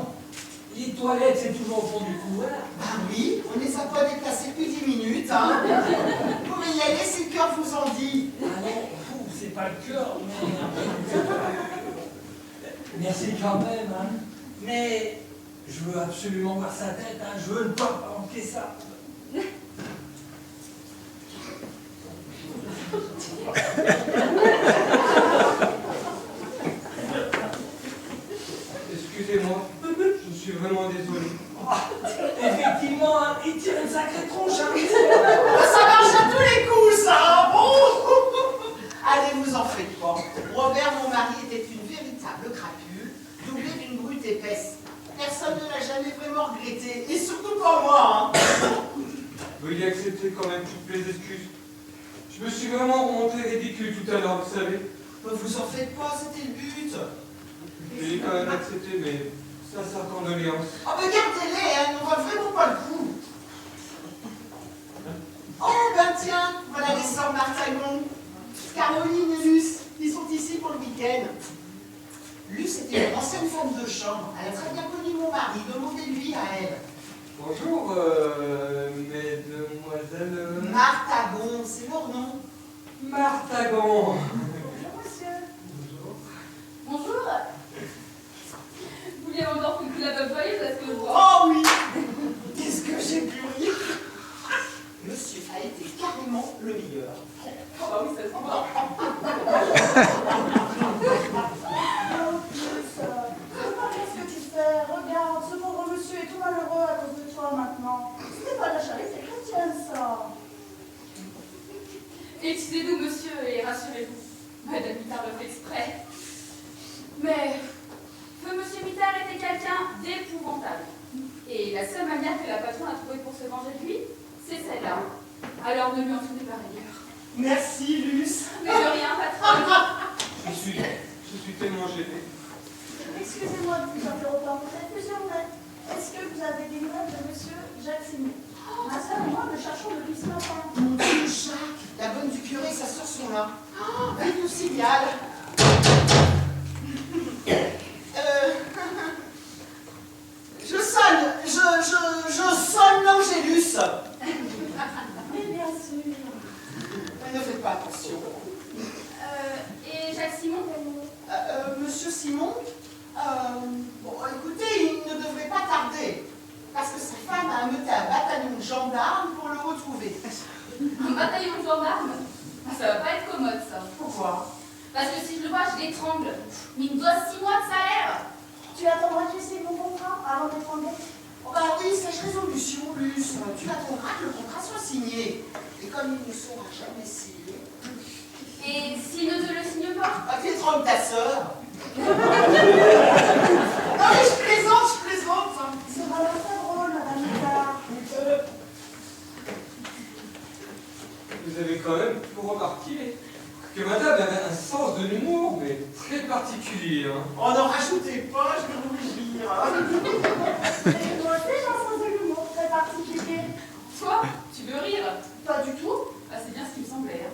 les toilettes, c'est toujours au fond du couloir. Bah oui, on ne les a pas déplacés depuis 10 minutes, hein. Vous pouvez y aller si le cœur vous en dit. Ah non, c'est pas le cœur, mais... Merci quand même, hein. Mais je veux absolument voir sa tête, hein. Je veux ne pas manquer ça. Excusez-moi, je suis vraiment désolé. Effectivement, hein, il tire une sacrée tronche, hein. Ça marche à tous les coups, ça, hein. Bon. Allez, vous en faites pas. Robert, mon mari, était une véritable crapule, doublée d'une brute épaisse. Personne ne l'a jamais vraiment regretté, et surtout pas moi, hein. Veuillez accepter quand même toutes mes excuses. Je me suis vraiment montré ridicule tout à l'heure, vous savez. Vous en faites pas, c'était le but. J'ai quand même accepté mes sincères condoléances. Oh, mais gardez-les, hein, on voit vraiment pas le coup. Oh, ben tiens, voilà les sœurs Martagon. Caroline et Luce, ils sont ici pour le week-end. Luce était une ancienne femme de chambre. Elle a très bien connu mon mari, demandez-lui à elle. Bonjour, mesdemoiselles... Martagon, c'est leur nom. Martagon. Bonjour, monsieur. Bonjour. Bonjour. Vous voulez encore coucou la bonne joyeuse parce que je vois. Oh oui. Qu'est-ce que j'ai pu rire. Monsieur a été carrément le meilleur. Oh bah oui, ça se voit. Comment qu'est-ce que tu fais? Excusez-moi de vous interrompre, peut-être plusieurs lettres. Est-ce que vous avez des nouvelles de monsieur Jacques Simon? Ma soeur et moi le cherchons depuis ce matin. Mon Dieu, Jacques, la bonne du curé et sa sœur sont là. Oh, elle nous signale. Je sonne l'Angélus. Mais bien sûr. Mais ne faites pas attention. Et Jacques Simon? Monsieur Simon, bon, écoutez, il ne devrait pas tarder. Parce que sa femme a ameuté un bataillon de gendarmes pour le retrouver. Un bataillon de gendarmes? Ça va pas être commode, ça. Pourquoi? Parce que si je le vois, je l'étrangle. Mais il me doit 6 mois de salaire. Tu attendras que je signe mon contrat avant d'être en dette? Oh bah oui, sage résolution, Luce. Tu attendras que le contrat soit signé. Et comme il ne sera jamais signé... Et s'il ne te le signe pas? Ah, tu étrangles ta sœur. Non mais je plaisante. Ce sera la très drôle, madame Mézard. Vous avez quand même pu remarquer que madame avait un sens de l'humour, mais très particulier. Hein. Oh, n'en rajoutez pas, je vais rougir. Et moi aussi, j'ai un sens de l'humour très particulier. Toi, tu veux rire? Pas du tout. Ah, c'est bien ce qui me semblait.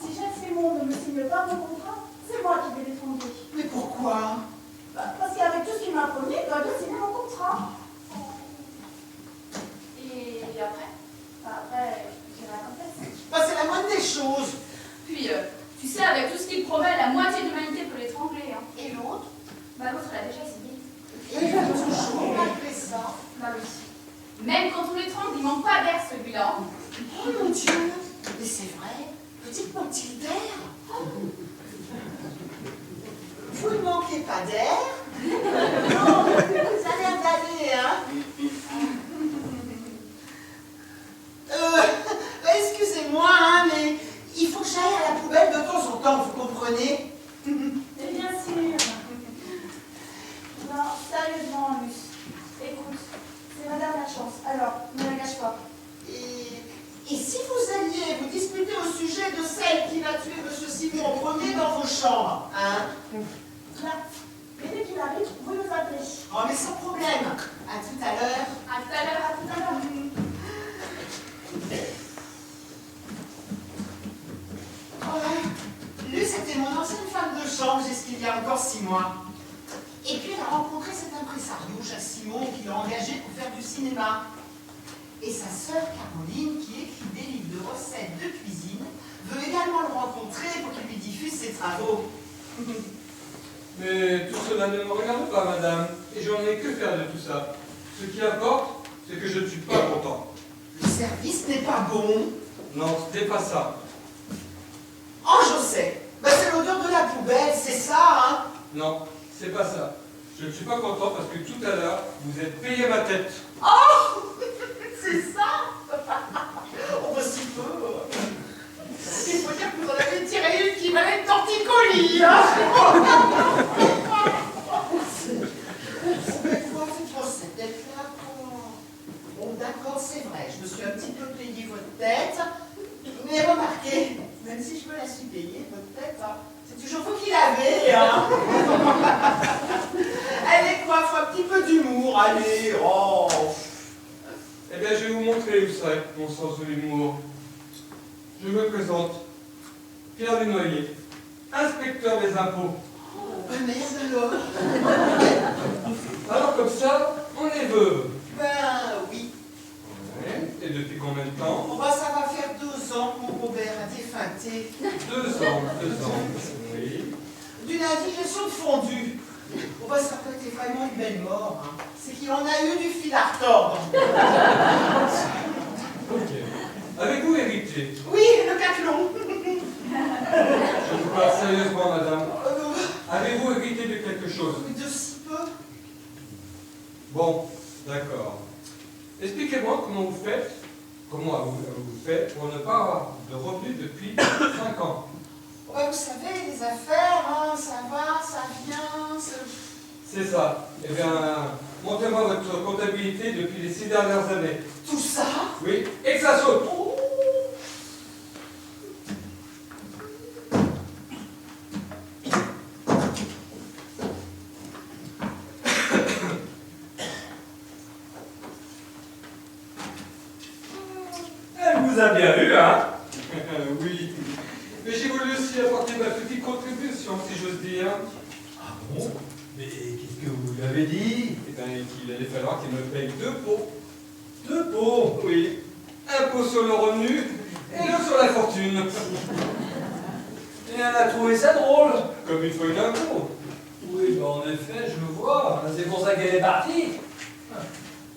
Si Jacques Simon ne me signe pas mon contrat, c'est moi qui vais l'étrangler. Mais pourquoi? Parce qu'avec tout ce qu'il m'a promis, il doit bien signer mon contrat. Et après? Après, j'irai à confesser. Bah, c'est la moindre des choses. Puis, tu sais, avec tout ce qu'il promet, la moitié de l'humanité peut l'étrangler. Hein. Et l'autre? Bah, l'autre, elle a déjà signé. Et il va toujours malgré ça. Bah oui. Même quand on l'étrangle, il manque pas d'air, celui-là. Hein. Oh mon Dieu! Mais c'est vrai, petite manque-t-il d'air? Vous ne manquez pas d'air? Non, ça a l'air d'aller, hein? Excusez-moi, hein, mais il faut que j'aille à la poubelle de temps en temps, vous comprenez? Et bien sûr. Non, sérieusement, Luce. Écoute, c'est madame la chance. Alors, ne la gâche pas. Et si vous alliez vous disputer au sujet de celle qui va tuer M. Simon en premier dans vos chambres, hein? Là, et dès qu'il arrive, vous nous appelez. Oh, mais sans problème. À tout à l'heure. À tout à l'heure, à tout à l'heure. Lui, c'était mon ancienne femme de chambre jusqu'il y a encore 6 mois. Et puis, elle a rencontré cet impresario, Jacques Simon, qui l'a engagé pour faire du cinéma. Et sa sœur Caroline, qui écrit des livres de recettes de cuisine, veut également le rencontrer pour qu'il lui diffuse ses travaux. Mais tout cela ne me regarde pas, madame, et j'en ai que faire de tout ça. Ce qui importe, c'est que je ne suis pas content. Le service n'est pas bon. Non, c'était pas ça. Oh, je sais. Ben, c'est l'odeur de la poubelle, c'est ça, hein? Non, c'est pas ça. Je ne suis pas content parce que tout à l'heure, vous êtes payé ma tête. Oh! C'est ça? On va si peu. Il faut dire que vous en avez tiré une qui valait de torticolis, hein? Mais quoi, cette recette d'être là, bon, d'accord, c'est vrai, je me suis un petit peu payé votre tête, mais remarquez, même si je me la suis payée, votre tête, hein, c'est toujours vous qui l'avez, hein? Allez, quoi, faut un petit peu d'humour, allez, oh! Eh bien, je vais vous montrer où serait mon sens de l'humour. Je me présente, Pierre Desnoyers, inspecteur des impôts. Oh, merde alors! Alors comme ça, on est veuve. Ben oui. Ouais. Et depuis combien de temps? Oh, bah, ça va faire 2 ans que mon Robert a défunté. 2 ans, 2 ans. Oui. D'une indigestion de fondue. Oh, bah, ça peut être vraiment une belle mort. Hein. C'est qu'il en a eu du fil à retordre. Ok. Avez-vous hérité? Oui, le caclon. Je vous parle sérieusement, madame. Avez-vous hérité de quelque chose? De si peu. Bon, d'accord. Expliquez-moi comment vous faites, vous faites pour ne pas avoir de revenus depuis 5 ans. Oh, bah, vous savez, les affaires, hein, ça va, ça vient, C'est ça. Eh bien, montrez-moi votre comptabilité depuis les 6 dernières années. Tout ça? Oui, et que ça saute. vous a bien eu, hein? Oui. Mais j'ai voulu aussi apporter ma petite contribution, si j'ose dire. Ah bon? Mais qu'est-ce que vous lui avez dit? Eh bien, qu'il allait falloir qu'il me paye 2 pots. 2 pots? Oui. Un pot sur le revenu et l'autre sur la fortune. Et elle a trouvé ça drôle. Comme une feuille d'impôt. Oui, ben en effet, je le vois. C'est pour ça qu'elle est partie.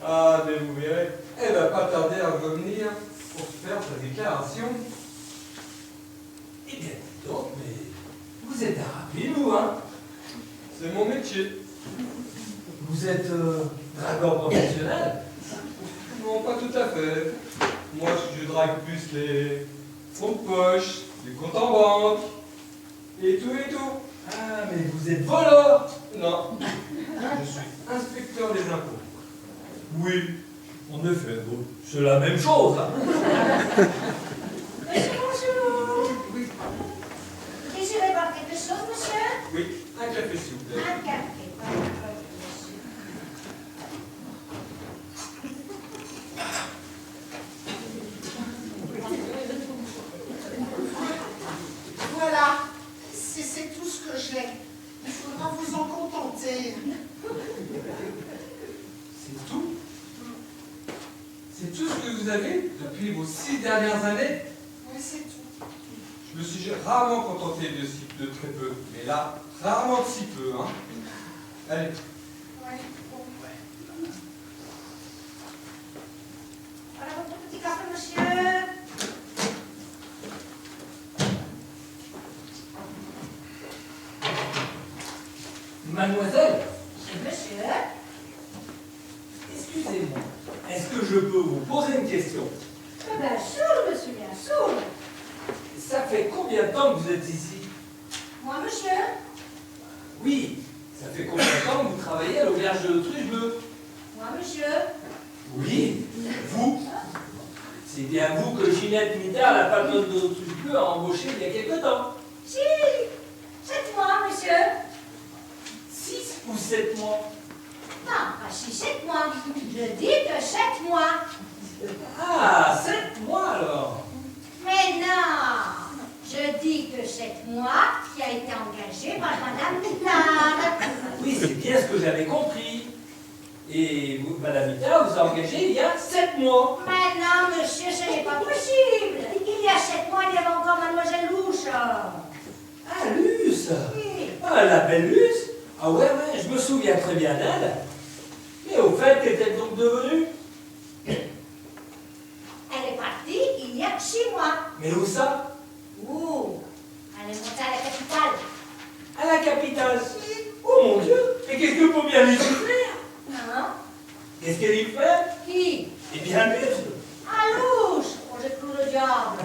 Ah, mais vous verrez, elle va pas tarder à revenir pour faire sa déclaration. Eh bien, dis donc, mais vous êtes rapide, vous, hein? C'est mon métier. Vous êtes dragueur professionnel? Non, pas tout à fait. Moi, je drague plus les fonds de poche, les comptes en banque, et tout et tout. Ah, mais vous êtes voleur? Non, je suis inspecteur des impôts. Oui, en effet, bon, c'est la même chose, hein? Monsieur, bonjour. Oui, Désirez boire quelque chose, monsieur? oui, un café s'il vous plaît. Un café, monsieur. Voilà, c'est tout ce que j'ai. Il faudra vous en contenter. C'est tout? C'est tout ce que vous avez depuis vos 6 dernières années? Oui, c'est tout. Je me suis rarement contenté de très peu, mais là, rarement de si peu, hein. Allez. Ouais, bon. Voilà votre petit café, monsieur. Mademoiselle, Monsieur? excusez-moi, est-ce que je peux vous poser une question? Bien sûr, monsieur, bien sûr. Ça fait combien de temps que vous êtes ici? Moi, monsieur? Oui, ça fait combien de temps que vous travaillez à l'auberge de l'Autruche Bleue? Moi, monsieur? Oui, vous. C'est bien vous que Ginette Mitard, la patronne de l'Autruche Bleue, a embauché il y a quelque temps. Si, 7 mois, monsieur. 6 ou 7 mois? Non, pas 6, 7 mois. Je dis que 7 mois. Ah, 7 mois alors. Mais non, je dis que 7 mois qui a été engagé par Madame Mitard. Oui, c'est bien ce que j'avais compris. Et vous, Madame Mitard vous a engagé il y a 7 mois. Mais non, monsieur, ce n'est pas possible. Il y a 7 mois, il y avait encore Mademoiselle Louche. Ah, Luce. Oui. Ah, la belle Luce. Ah ouais, je me souviens très bien d'elle. Mais au fait, qu'est-elle donc devenue? Elle est partie il y a 6 mois. Mais où ça? Ouh, elle est montée à la capitale. À la capitale. Oh mon Dieu. Et qu'est-ce que vous bien lui faire? Non. Qu'est-ce qu'elle y fait? Qui? Eh bien, Luce. À Louche. Oh, j'ai cru le diable.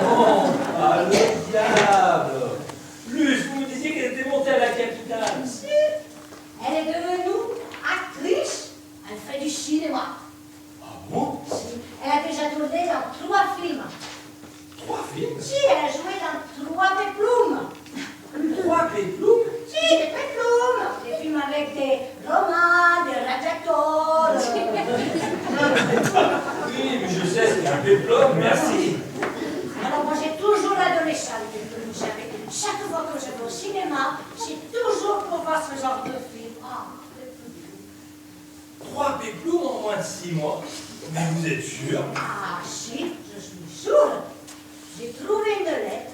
Oh, ah, le diable. Luce, vous me disiez qu'elle était montée à la capitale. Si. Elle est devenue actrice. Elle fait du cinéma. Ah bon? Si. Elle a déjà tourné dans 3 films. 3 films? Si, elle a joué dans 3 péplumes. 3 péplumes? Si, des péplumes. Des films avec des romans, des radiateurs. Oui, mais je sais, c'est un péplum, merci. Alors moi j'ai toujours adoré ça, les péplumes. Chaque fois que je vais au cinéma, c'est toujours pour voir ce genre de film. Ah, péplumes. 3 péplumes en moins de 6 mois. Mais vous êtes sûr? Ah si, je suis sûre. J'ai trouvé une lettre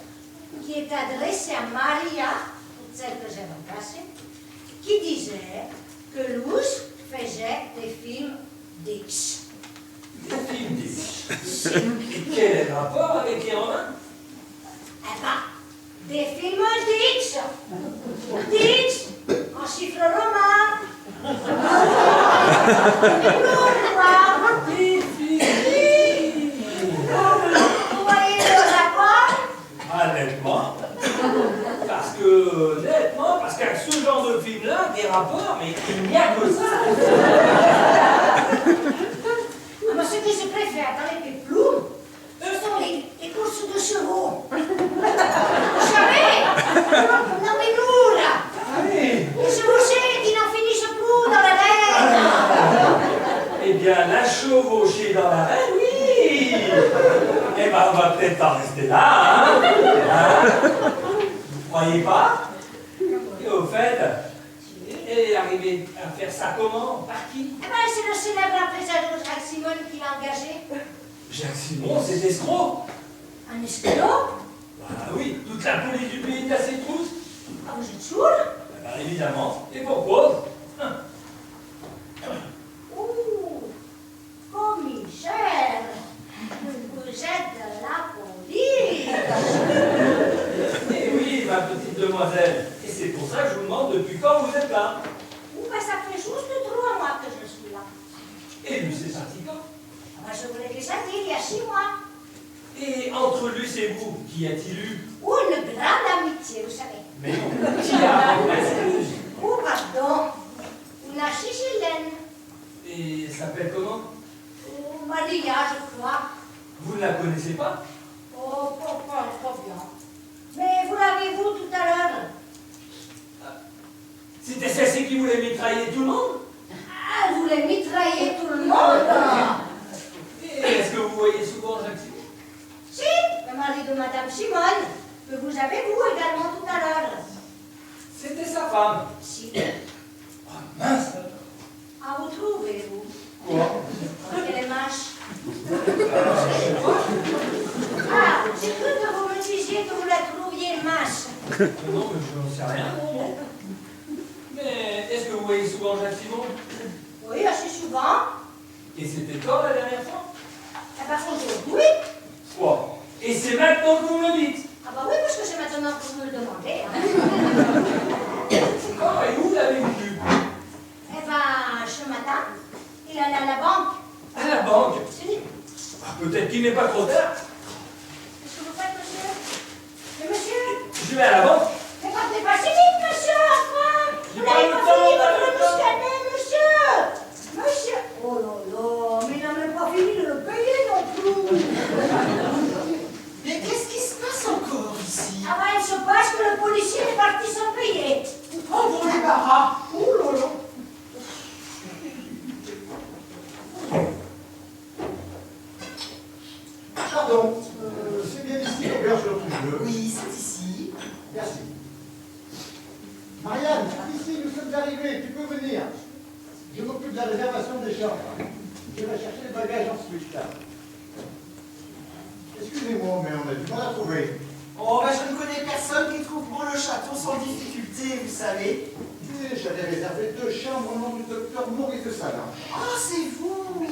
qui est adressée à Maria, toute celle que j'ai remplacée, qui disait que Louche faisait des films d'X. Des films d'X. Et quel est le rapport avec les Romains? Eh ben, des films d'X. D'X, en chiffre romain. Des films. Vous voyez le rapport? Ah, nettement. Parce qu'avec ce genre de film-là, des rapports, mais il n'y a que ça. Moi, ce que je préfère dans les péplumes, ce sont les courses de chevaux. Vous savez, dans les loups, là. Les chevauchés qui n'en finissent plus dans l'arène. Eh bien, la chevauchée dans l'arène, oui. peut-être pas rester là, hein? Vous croyez pas? Et au fait, elle est arrivée à faire ça comment? Par qui? Eh ben, c'est le célèbre impresario Jacques Simone qui l'a engagé. Jacques Simon, c'est escroc. Un escroc? Bah oui, toute la police du pays est à ses trousses. Ah, vous êtes sourd? Ben, évidemment, et pour cause. Ouh, commissaire, vous êtes de la police. Eh oui, ma petite demoiselle. Et c'est pour ça que je vous demande depuis quand vous êtes là. Ouh, ben, ça fait juste 3 mois que je suis là. Et lui, c'est parti quand? Ah, ben, je vous l'ai déjà dit, il y a 6 mois. Et entre Luce et vous, qu'y a-t-il eu? Ouh, une grande amitié, vous savez. Mais non, qui a remplacé? Ouh, pardon, une Sicilienne. Et elle s'appelle comment? Oh, Maria, je crois. Vous ne la connaissez pas? Oh, pas trop bien. Mais vous l'avez vu tout à l'heure. C'était celle-ci qui voulait mitrailler tout le monde? Ah, vous voulez mitrailler tout le monde? Et est-ce que vous voyez souvent Jacques Simon? Si, le mari de Madame Simone, que vous avez vu également tout à l'heure. C'était sa femme. Si. Oh mince! Ah, vous trouvez, vous? Quoi? Elle est mâche. Ah, j'ai cru que vous me disiez que vous la trouviez mâche. Non, mais je n'en sais rien. Mais est-ce que vous voyez souvent Jacques Simon? Oui, assez souvent. Et c'était quand la dernière fois? Eh ben, aujourd'hui. Quoi? Et c'est maintenant que vous me le dites? Ah bah oui, parce que c'est maintenant que vous me le demandez. Hein. Quand et où l'avez-vous vu? Eh ben, ce matin, il allait à la banque. À la banque? Si. Ah, peut-être qu'il n'est pas trop tard. Qu'est-ce que vous faites, monsieur? Mais monsieur, Je vais à la banque. mais partez pas si vite, monsieur, enfin. J'ai Vous pas n'avez le pas temps, fini pas votre le temps. muscadet, monsieur. Monsieur. Oh là là, mais il n'a même pas fini de le payer non plus. Mais qu'est-ce qui se passe encore ici? Ah bah, il se passe que le policier est parti sans payer. Oh, bon débarras! Oh là là. Pardon, c'est bien ici l'auberge de Rouge. Oui, c'est ici. Merci. Marianne, ici nous sommes arrivés, tu peux venir. Je m'occupe de la réservation des chambres. Je vais chercher les bagages ensuite. Excusez-moi, mais on a du mal à trouver. Oh, bah je ne connais personne qui trouve bon le château sans difficulté, vous savez. Et j'avais réservé 2 chambres au nom du docteur Maurice de Salin. Oh, c'est vous!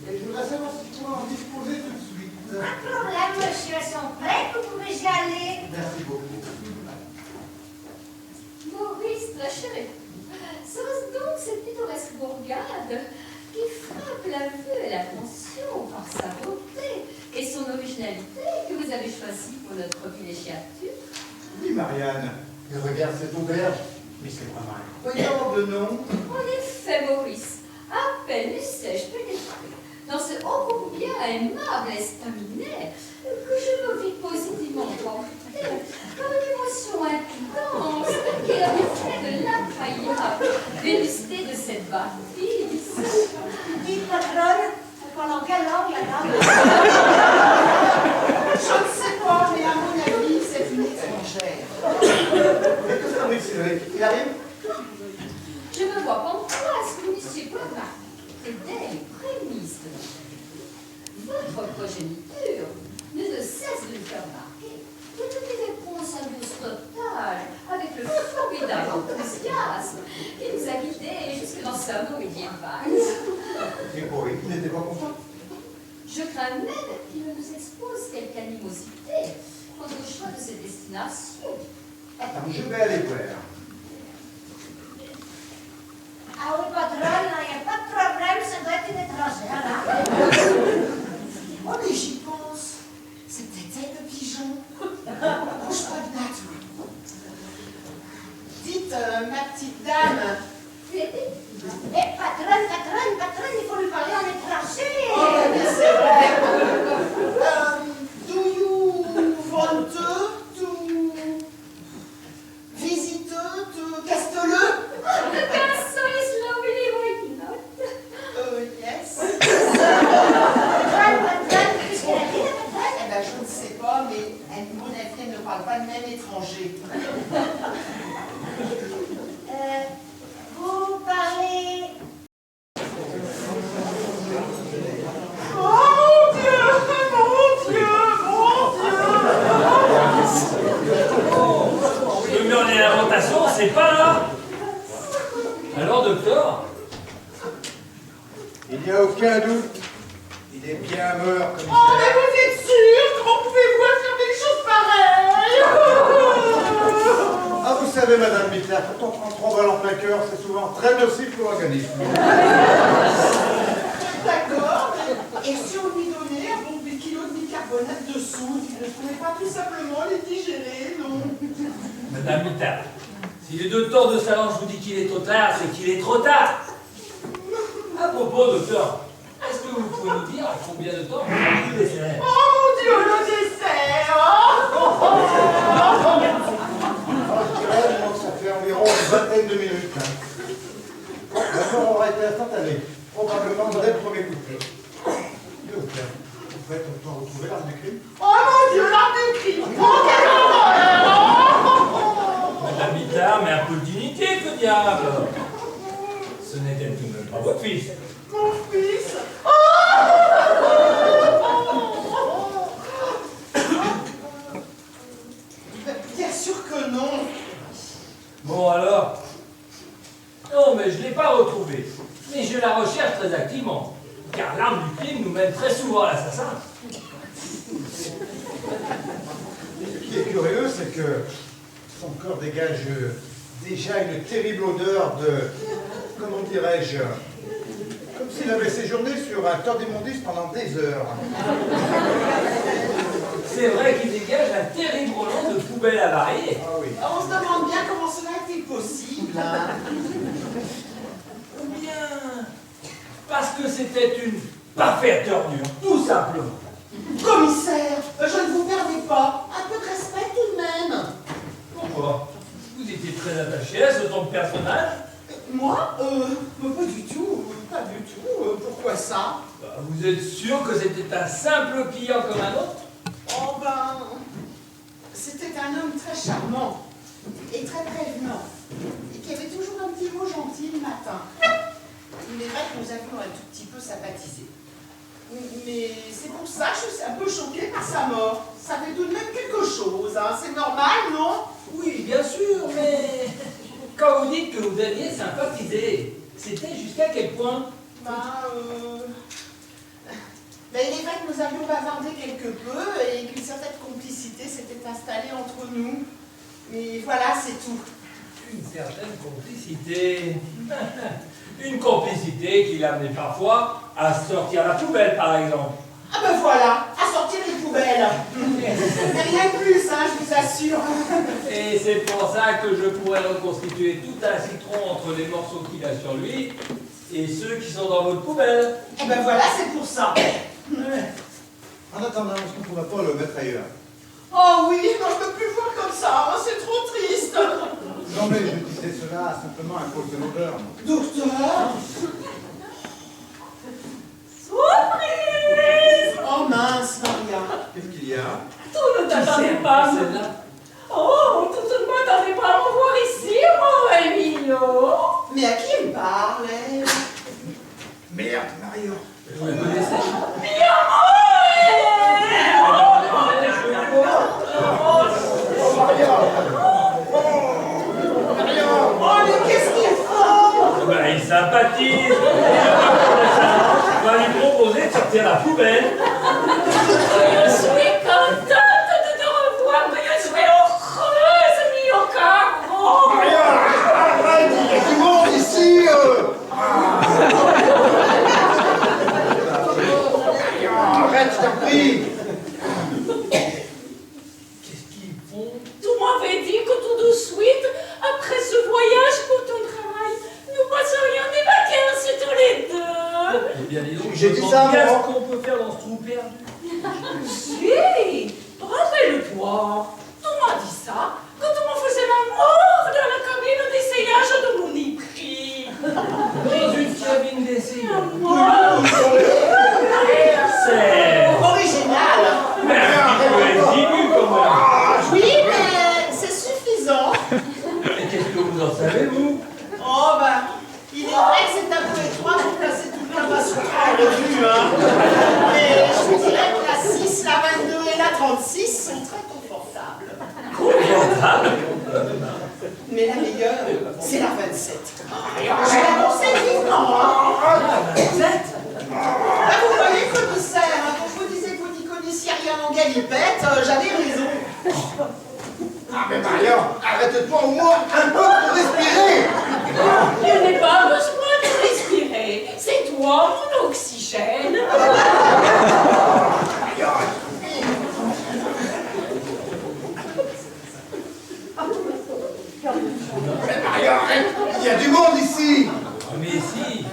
Et je voudrais savoir si tu pourrais en disposer tout de suite. Pas de problème, monsieur, elles sont prêtes, vous pouvez y aller. Merci beaucoup. Maurice, la chérie, serait-ce donc cette pittoresque bourgade qui frappe la vue et l'attention par sa beauté et son originalité que vous avez choisie pour notre villégiature? Oui, Marianne. Et regarde cette auberge. Mais c'est vraiment incroyable, non? En effet, Maurice, à peine eussé-je pénétré dans ce ô combien aimable estaminet que je me vis positivement emporté par une émotion intense qui est le reflet de l'incroyable vétusté de cette bâtisse. Dites, patronne, pendant quelle langue la dame? Je ne sais pas, mais à mon avis, c'est une étrangère. Mais que ça oui, Cédric? Il arrive? Je me vois pantoise, monsieur Poivin, et dès les prémices de notre vie. Votre progéniture ne cesse de nous faire remarquer que toutes les réponses à symbiose totale avec le formidable enthousiasme qui nous a guidés jusque dans ce mot médiéval. Et pour lui, il n'était pas content. Je crains même qu'il ne nous expose quelque animosité quant au choix de cette destination. Attends, je vais aller voir. Ah oui, patronne, il n'y a pas de problème, ça doit être une étrangère, là. Oh, mais j'y pense. C'est peut-être elle, le pigeon. Bouge pas de là, toi. Dites, ma petite dame. Eh, patronne, il faut lui parler en étranger. Oh, mais c'est vrai. Do you want to visit je ne sais pas, mais à mon avis, elle ne parle pas le même étranger. Vous parlez... Oh mon Dieu, mon Dieu, mon Dieu. Le mur des lamentations, c'est pas là. Alors, docteur? Il n'y a aucun doute. Il est bien mort, Oh, commissaire. mais vous êtes sûr? Comment pouvez-vous affirmer des choses pareilles? Ah, vous savez, Madame Bitter, quand on prend 3 balles en plein cœur, c'est souvent très nocif pour l'organisme. D'accord. Et si on lui donnait un bon kilo de bicarbonate de soude, il ne pourrait pas tout simplement les digérer, non? Madame Mitard, si les deux torts de salon, je vous dis qu'il est trop tard, c'est qu'il est trop tard. À propos, docteur, est-ce que vous pouvez nous dire à combien de temps vous avez pris le dessert? Oh mon Dieu, le dessert! Ah, je dirais, moi, que ça fait environ une vingtaine de minutes. La mort aura été instantanée, probablement dès le premier coup de feu. S'il vous plaît, vous pouvez retrouver l'arme du crime? Oh mon Dieu, l'arme du crime! Oh, quelle horreur! Madame Mitard, mais un peu de dignité, que diable! Ce n'était tout de même pas votre fils. Mon fils! Bien sûr que non! Bon alors? Non, mais je ne l'ai pas retrouvé. Mais je la recherche très activement. Car l'arme du crime nous mène très souvent à l'assassin. Ce qui est curieux, c'est que son corps dégage déjà une terrible odeur de, comment dirais-je, comme s'il avait séjourné sur un tas d'immondices pendant des heures. C'est vrai qu'il dégage un terrible relent de poubelles avariées. Ah oui. On se demande bien comment cela est possible. Hein? Ou bien parce que c'était une parfaite ordure, tout simplement. Commissaire, je ne vous permets pas. Un peu de respect tout de même. Pourquoi? Vous étiez très attaché à ce ton de personnage? Moi pas du tout. Pas du tout. Pourquoi ça? Bah, vous êtes sûr que c'était un simple client comme un autre? Oh ben... C'était un homme très charmant et très prévenant. Et qui avait toujours un petit mot gentil le matin. Il est vrai que nous avions un tout petit peu sympathisé. Mais c'est pour ça que je suis un peu choquée par sa mort. Ça fait tout de même quelque chose, hein. C'est normal, non? Oui, bien sûr, mais quand vous dites que vous aviez sympathisé, c'était jusqu'à quel point? Ben, il est vrai que nous avions bavardé quelque peu et qu'une certaine complicité s'était installée entre nous. Mais voilà, c'est tout. Une certaine complicité. Une complicité qui l'amenait parfois à sortir la poubelle, par exemple. Ah ben voilà, à sortir les poubelles. Mais rien de plus, hein, je vous assure. Et c'est pour ça que je pourrais reconstituer tout un citron entre les morceaux qu'il a sur lui et ceux qui sont dans votre poubelle. Et ben voilà, c'est pour ça. En attendant, est-ce qu'on ne pourrait pas le mettre ailleurs? Oh oui, non, je ne peux plus voir comme ça, hein, c'est trop triste. Non mais je disais cela simplement à cause de l'odeur. Docteur? Surprise! Oh mince, Maria. Qu'est-ce qu'il y a? Tout ne t'attendait pas. Celle-là. Oh, tout ne m'attendait pas à me voir ici, mon Emilio. Mais à qui il parle, elle? Merde, Mario. Vous la connaissez? Bien, Oh, mais qu'est-ce qu'il faut? Ben, il sympathise. On va lui proposer de sortir la poubelle. je suis contente de te revoir, mais je suis heureuse, mio caro. Arrête, il y a du monde ici. Arrête, je t'en prie. Qu'est-ce qu'ils font? Tu m'avais dit que tout de suite, après ce voyage pour ton travail, nous passerions des vacances tous les deux. Eh bien, dis donc, J'ai je dit me ça, demande bien moi. ce qu'on peut faire dans ce trou Vous en savez, vous? Oh, ben, il est vrai que c'est un peu étroit pour placer tout le Kama-sutra en revue, hein. Mais je vous dirais que la 6, la 22 et la 36 sont très confortables. Confortable? Mais la meilleure, c'est la 27. Je la conseille vivement, hein. La 27? Là, vous voyez, commissaire, hein, quand je vous disais que vous n'y connaissiez rien en galipette, j'avais raison. Ah mais Marion, arrête-toi au moins un peu pour respirer. Je n'ai pas besoin de respirer. C'est toi, mon oxygène. Mais Marion, il y a du monde ici. Mais si.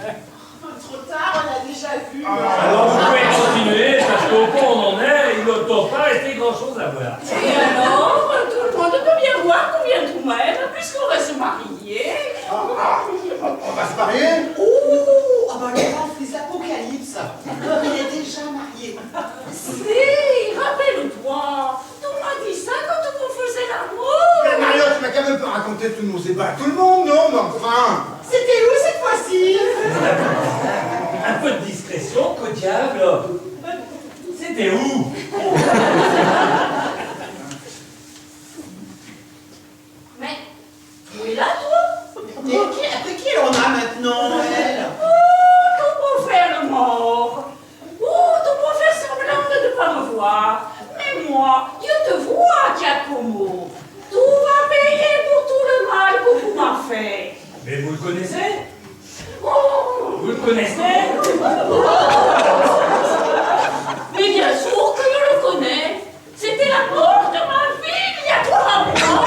Trop tard, on l'a déjà vu. Alors vous pouvez continuer, parce qu'au point où on en est, il ne doit pas rester grand-chose à voir. Et alors, tout le monde peut bien voir combien tout-même, puisqu'on va se marier. On va se marier? Oh, ah ben le grand fils d'Apocalypse, il est déjà marié. Si, rappelle-toi, tu m'as dit ça quand on faisait l'amour. Mais Marion, tu m'as quand même pas raconté tous nos ébats. Tout le monde, non, mais enfin. C'était où cette fois-ci? Un peu de discrétion, qu'au diable. C'était où? Mais, où est là, toi? Et après qui elle en a maintenant, elle? Oh, tu peux faire le mort. Oh, tu peux faire semblant de ne pas me voir. Mais moi, je te vois, Giacomo. Tu vas payer pour tout le mal que tu m'as fait. Mais vous le connaissez? Oh. Vous le connaissez? Mais bien sûr que je le connais. C'était la mort de ma fille il y a 3 mois.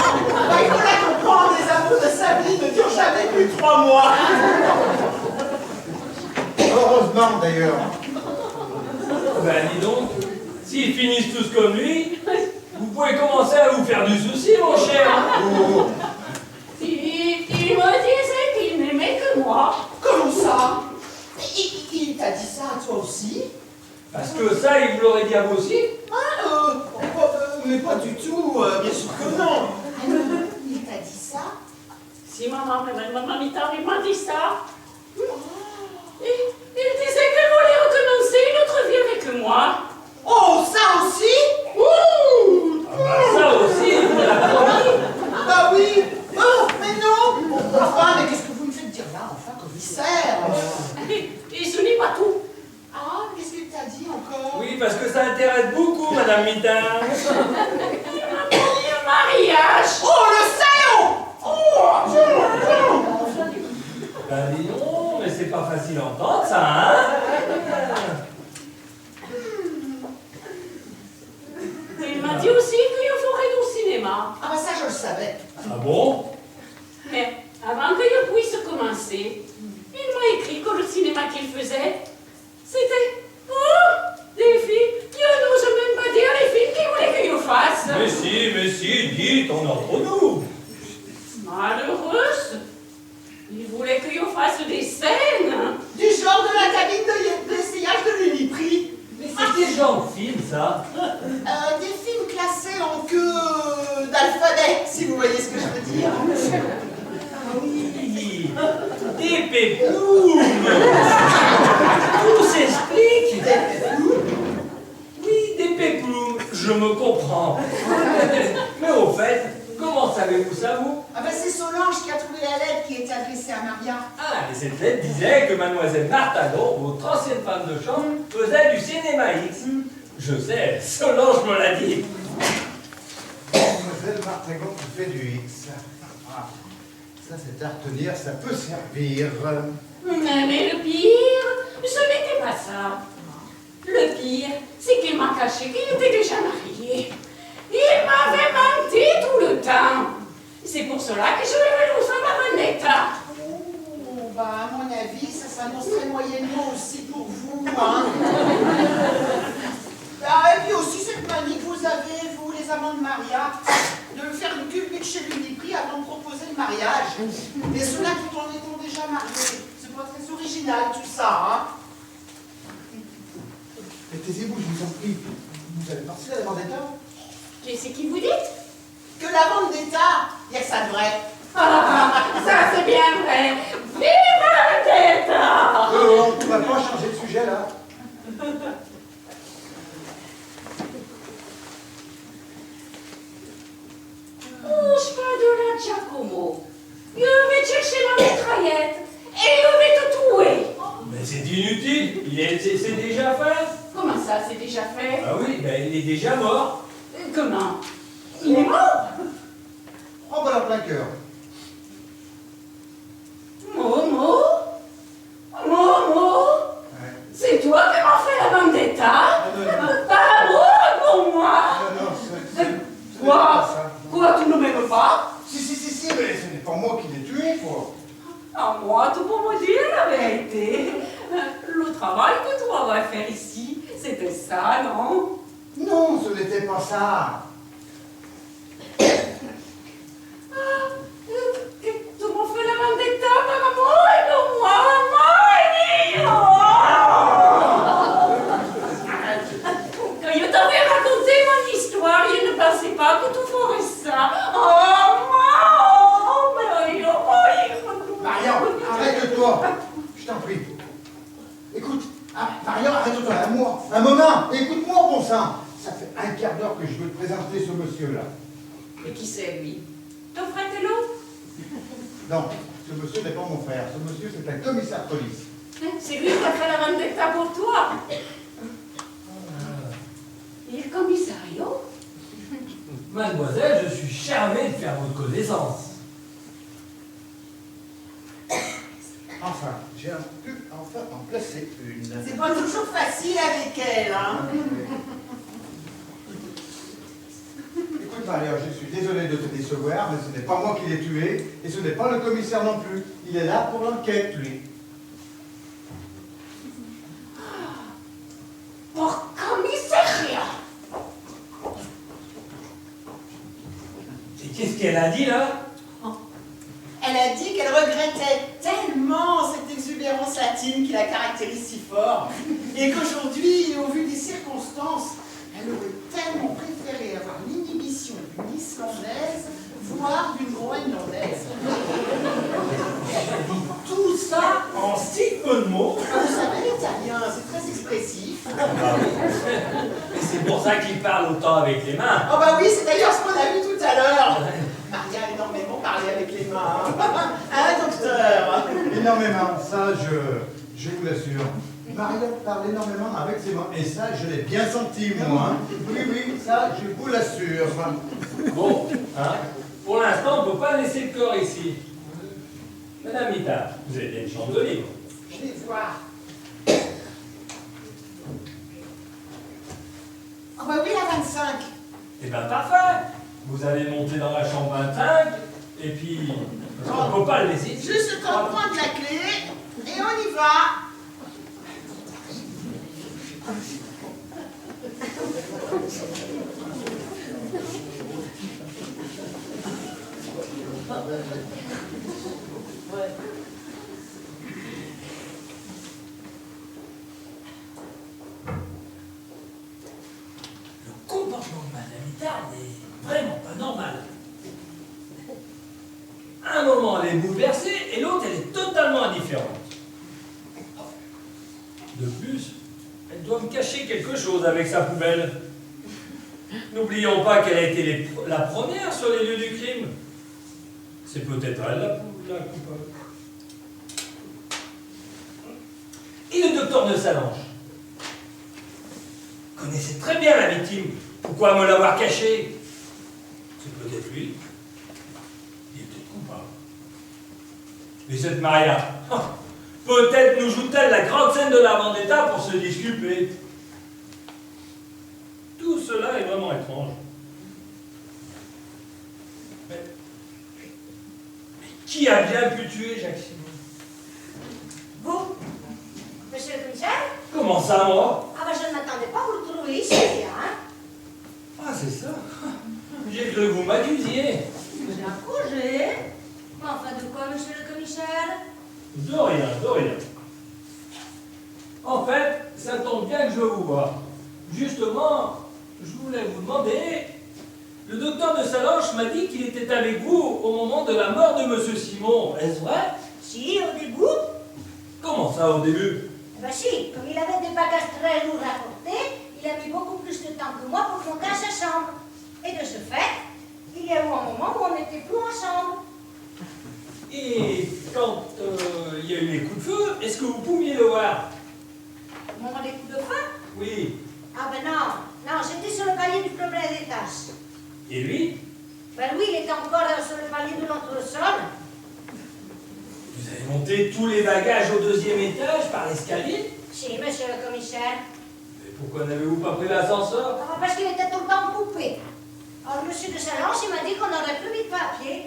Bah, il faut la comprendre, les amours de sa vie ne durent jamais plus de 3 mois. Heureusement d'ailleurs. Ben dis donc, s'ils finissent tous comme lui, vous pouvez commencer à vous faire du souci, mon cher. Oh. Il me disait qu'il n'aimait que moi. Comment ça? Il t'a dit ça à toi aussi? Parce que ça, il vous l'aurait dit à vous aussi. Ah, mais pas du tout, bien sûr que non. Il t'a dit ça? Si maman m'a dit ça. Il disait qu'elle voulait recommencer notre vie avec moi. Oh, ça aussi? Ouh! Ah bah ça aussi, il vous l'a promis. Bah oui! Oh, mais non! Enfin, mais qu'est-ce que vous me faites dire là, enfin, commissaire? Et ce n'est pas tout. Ah, qu'est-ce que t'as dit encore? Oui, parce que ça intéresse beaucoup, Madame Mitard. Il m'a promis un mariage. Oh, le salaud! Oh, Ben dis donc, mais c'est pas facile à entendre, ça, hein? Il m'a dit aussi qu'il ferait du cinéma. Ah, bah ça, je le savais. Ah bon? Mais avant que je puisse commencer, il m'a écrit que le cinéma qu'il faisait, c'était des films. Je n'ose même pas dire les films qu'il voulait que je fasse. Mais si, dites, on est entre nous. Malheureuse. Il voulait que je fasse des scènes. Du genre de la cabine d'essayage de l'Uniprix. Mais c'est quel genre de film, ça? Des films classés en queue d'alphabet, si vous voyez ce que je veux dire. Oui, des pépoumes. Tout s'explique. Oui, des pépoumes, je me comprends. Mais au fait, comment savez-vous ça, vous? Ah ben c'est Solange qui a trouvé la lettre qui était adressée à Maria. Ah, mais cette lettre disait que Mademoiselle Martagon, votre ancienne femme de chambre, faisait du cinéma X. Je sais, Solange me l'a dit. Mademoiselle Martagon qui fait du X. Ah, ça c'est à retenir, ça peut servir. Mais le pire, ce n'était pas ça. Le pire, c'est qu'il m'a caché qu'il était déjà marié. Il m'avait menti tout le temps. C'est pour cela que je vais vous faire un état. Oh, bah à mon avis, ça s'annoncerait moyennement aussi pour vous, hein. Ah, et puis aussi cette manie que vous avez, vous, les amants de Maria, de faire une culbute chez l'Uniprix avant de proposer le mariage. Et ceux-là tout en étant déjà mariés. C'est pas très original tout ça, hein. Mais taisez-vous, je vous en prie. Vous allez partir à la vendetta? Qu'est-ce que vous dites? Que la vendetta, il y a que ça de vrai. Ah, Ça, c'est bien vrai. Viva Vendetta! On ne va pas changer de sujet, là. Oh, Spadula Giacomo, je vais chercher la mitraillette et je vais te tuer. Mais c'est inutile, c'est déjà fait. Comment ça, c'est déjà fait? Ah oui, ben il est déjà mort. Comment? Il est mort? Oh, voilà, plein cœur. Momo? Momo? Ouais. C'est toi qui m'as fait la vendetta? Non. Par amour pour moi? Non, ce n'est Quoi? pas ça. Quoi, tu ne m'aimes pas? Si, mais ce n'est pas moi qui l'ai tué, quoi. À moi, tu peux me dire la vérité. Le travail que tu vas faire ici, c'était ça, non? Non, ce n'était pas ça. Tu m'as fait la vendetta par amour pour moi, Quand je t'avais raconté mon histoire, je ne pensais pas que tu ferais ça. Marion, arrête-toi. Je t'en prie. Écoute, Marion, arrête-toi. Un moment. Écoute-moi, bon sang. Ça fait un quart d'heure que je veux te présenter ce monsieur-là. Et qui c'est, lui? Ton frère Tello? Non, ce monsieur n'est pas mon frère. Ce monsieur, c'est un commissaire de police. C'est lui qui a fait la vendetta pour toi. Et le commissario? Mademoiselle, je suis charmé de faire votre connaissance. Enfin, j'ai pu enfin en placer une. C'est pas toujours facile avec elle, hein. Écoute, Marion, je suis désolé de te décevoir, mais ce n'est pas moi qui l'ai tué, et ce n'est pas le commissaire non plus. Il est là pour l'enquête, lui. Pour commissariat. Et qu'est-ce qu'elle a dit là? Elle a dit qu'elle regrettait tellement cette exubérance latine qui la caractérise si fort, et qu'aujourd'hui, au vu des circonstances, elle aurait tellement préféré avoir l'inhibition d'une Islandaise, voire d'une Groenlandaise. Tout ça en si peu de mots. Vous savez, l'italien, c'est très expressif. Et c'est pour ça qu'il parle autant avec les mains. Oh bah oui, c'est d'ailleurs ce qu'on a vu tout à l'heure. Maria a énormément parlé avec les mains. Hein, docteur? Énormément, ça, je vous l'assure. Marion parle énormément avec ses mains, et ça, je l'ai bien senti, moi. Oui, ça, je vous l'assure. Bon, hein, pour l'instant, on ne peut pas laisser le corps ici. Madame Mita, vous avez bien une chambre de libre. Je vais voir. Oh bah oui, la 25. Eh bien, parfait. Vous allez monter dans la chambre 25, et puis, on ne peut pas le laisser ici. Juste le temps de prendre la clé, et on y va. Le comportement de Madame Mita n'est vraiment pas normal. Un moment, elle est bouleversée, et l'autre, elle est totalement indifférente. De plus, elle doit me cacher quelque chose avec sa poubelle. N'oublions pas qu'elle a été la première sur les lieux du crime. C'est peut-être elle la coupable. Et le docteur de Salange connaissait très bien la victime. Pourquoi me l'avoir cachée? C'est peut-être lui. Il est peut-être coupable. Et cette Maria, peut-être nous joue-t-elle la grande scène de la vendetta pour se disculper. Tout cela est vraiment étrange. Mais qui a bien pu tuer Jacques Simon? Vous, monsieur le commissaire? Comment ça, moi? Ah ben je ne m'attendais pas à vous le trouver ici, hein? Ah, c'est ça. J'ai cru que vous m'accusiez. J'ai un projet. Enfin, de quoi, monsieur le commissaire? De rien, de rien. En fait, ça tombe bien que je vous vois. Justement, je voulais vous demander Le docteur de Salanches m'a dit qu'il était avec vous au moment de la mort de Monsieur Simon. Est-ce vrai? Si, au début. Comment ça, au début? Eh ben si, comme il avait des bagages très lourds à porter, il a mis beaucoup plus de temps que moi pour monter à sa chambre. Et de ce fait, il y a eu un moment où on n'était plus ensemble. Et quand il y a eu les coups de feu, est-ce que vous pouviez le voir? Au moment des coups de feu? Oui. Ah ben non, j'étais sur le palier du premier étage. Et lui? Ben oui, il était encore sur le palier de l'entresol. Vous avez monté tous les bagages au 2e étage par l'escalier? Si, monsieur le commissaire. Mais pourquoi n'avez-vous pas pris l'ascenseur? Ah, parce qu'il était tout le temps coupé. Alors, monsieur de Salanches, il m'a dit qu'on aurait plus vite fait à pied.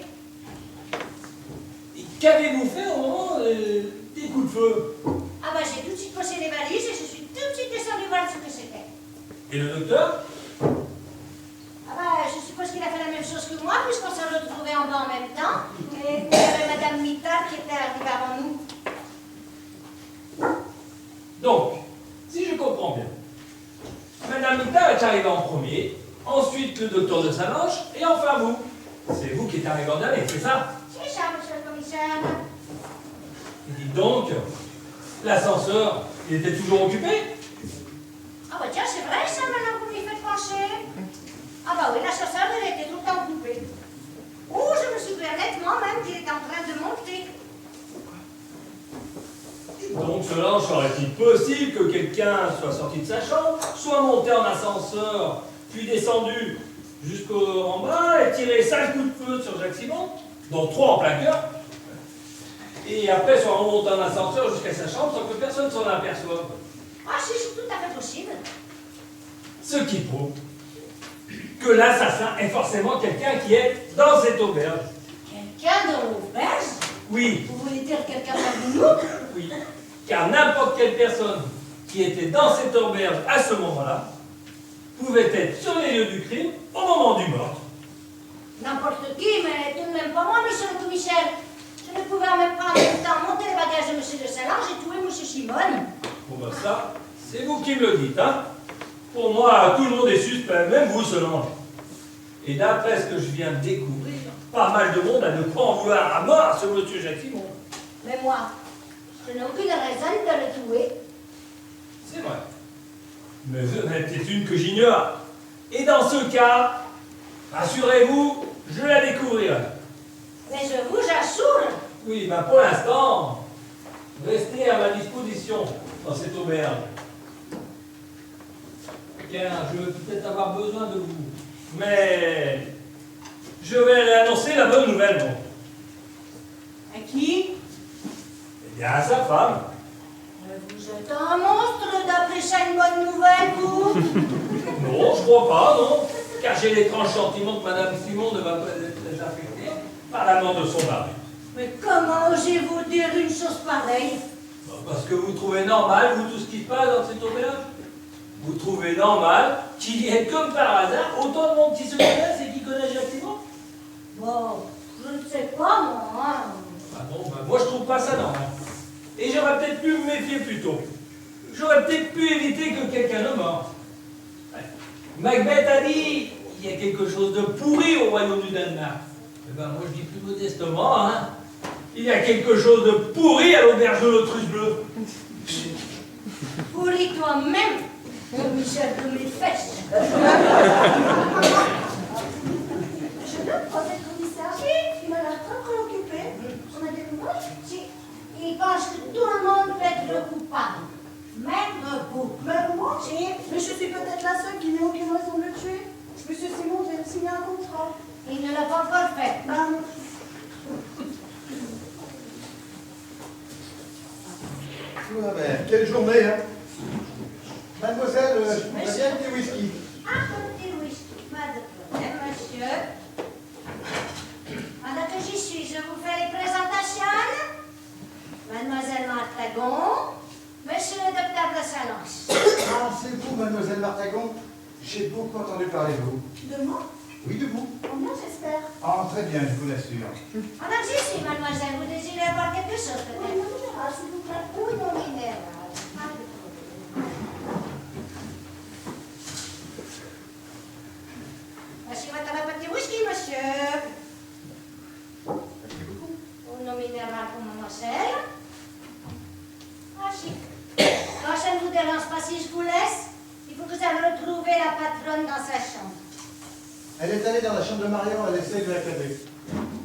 Et qu'avez-vous fait au moment des coups de feu? Ah ben j'ai tout de suite posé les valises et je suis tout de suite descendu voir ce que c'était. Et le docteur? Ah ben je suppose qu'il a fait la même chose que moi puisqu'on s'est retrouvés en bas en même temps. Et il y avait Madame Mitard qui était arrivée avant nous. Donc, si je comprends bien, Madame Mitard est arrivée en premier, ensuite le docteur de Salanches, et enfin vous. C'est vous qui êtes arrivé en dernier, c'est ça? C'est ça, monsieur le commissaire. Et dites donc, l'ascenseur, il était toujours occupé? Ah ben tiens, c'est vrai ça maintenant que vous m'y faites penser. Ah ben oui, l'ascenseur il était tout le temps coupé. Oh, je me souviens nettement même qu'il était en train de monter. Donc cela serait-il possible que quelqu'un soit sorti de sa chambre, soit monté en ascenseur, puis descendu jusqu'en bas et tiré 5 coups de feu sur Jacques Simon, dont 3 en plein cœur, et après soit remonté en ascenseur jusqu'à sa chambre sans que personne s'en aperçoive? Ah si, c'est tout à fait possible. Ce qui prouve que l'assassin est forcément quelqu'un qui est dans cette auberge. Quelqu'un dans l'auberge? Oui, Vous voulez dire quelqu'un parmi nous? oui, car n'importe quelle personne qui était dans cette auberge à ce moment-là pouvait être sur les lieux du crime au moment du meurtre. N'importe qui, mais tout de même pas moi, monsieur le commissaire. Je ne pouvais en même pas en même temps monter les bagages de monsieur de Salanches et tuer monsieur Simone. Bon ben ça, c'est vous qui me le dites, hein. Pour moi, tout le monde est suspect, même vous seulement. Et d'après ce que je viens de découvrir, pas mal de monde a de quoi en vouloir à mort à ce monsieur Jacques Simon. Mais moi, je n'ai aucune raison de le tuer. C'est vrai. Mais vous en êtes peut-être une que j'ignore. Et dans ce cas, rassurez-vous, je la découvrirai. Mais je vous assure. Oui, ben pour l'instant, restez à ma disposition dans cette auberge. Car je vais peut-être avoir besoin de vous. Mais je vais aller annoncer la bonne nouvelle, bon. À qui? Eh bien, à sa femme. Vous êtes un monstre d'appeler ça une bonne nouvelle, vous? Non, je crois pas, non. Car j'ai l'étrange sentiment que Madame Simon ne va pas être très affectée par la mort de son mari. Mais comment osez-vous dire une chose pareille? Parce que vous trouvez normal, vous, tout ce qui se passe dans cette auberge? Vous trouvez normal qu'il y ait, comme par hasard, autant de monde qui se connaissent et qui connaissent Jacques Simon? Bon, je ne sais pas, moi. Hein. Ah bon, ben moi je trouve pas ça normal. Et j'aurais peut-être pu me méfier plus tôt. J'aurais peut-être pu éviter que quelqu'un ne meure. Ouais. Macbeth a dit il y a quelque chose de pourri au royaume du Danemark. Eh ben moi je dis plus modestement, hein. Il y a quelque chose de pourri à l'auberge de l'Autruche bleue. Pourri toi-même, commissaire de mes fesses. Je le procès commissaire. Si, il a l'air très préoccupé. On a des nouvelles? Si, il pense que tout le monde peut être le coupable. Même vous. Même moi? Si. Mais je suis peut-être la seule qui n'ait aucune raison de le tuer. Monsieur Simon vient de signer un contrat. Il ne l'a pas encore fait. Ah non. Ah ben, quelle journée, hein. Mademoiselle, je prendrais bien un petit whisky. Un petit whisky, pas de problème, monsieur. Pendant que j'y suis, je vous fais les présentations. Mademoiselle Martagon, monsieur le docteur de Salanches. Ah, c'est vous, mademoiselle Martagon. J'ai beaucoup entendu parler de vous. De moi? Oui, de vous. Combien j'espère? Ah, très bien, je vous l'assure. Pendant que j'y suis, mademoiselle, vous désirez avoir quelque chose, Oui, peut-être? non minéral, s'il vous plaît. Oui, non minéral. Pas de problème. Voici votre petit si je vous laisse, il faut que vous allez retrouver la patronne dans sa chambre. Elle est allée dans la chambre de Marion, elle essaie de la caler.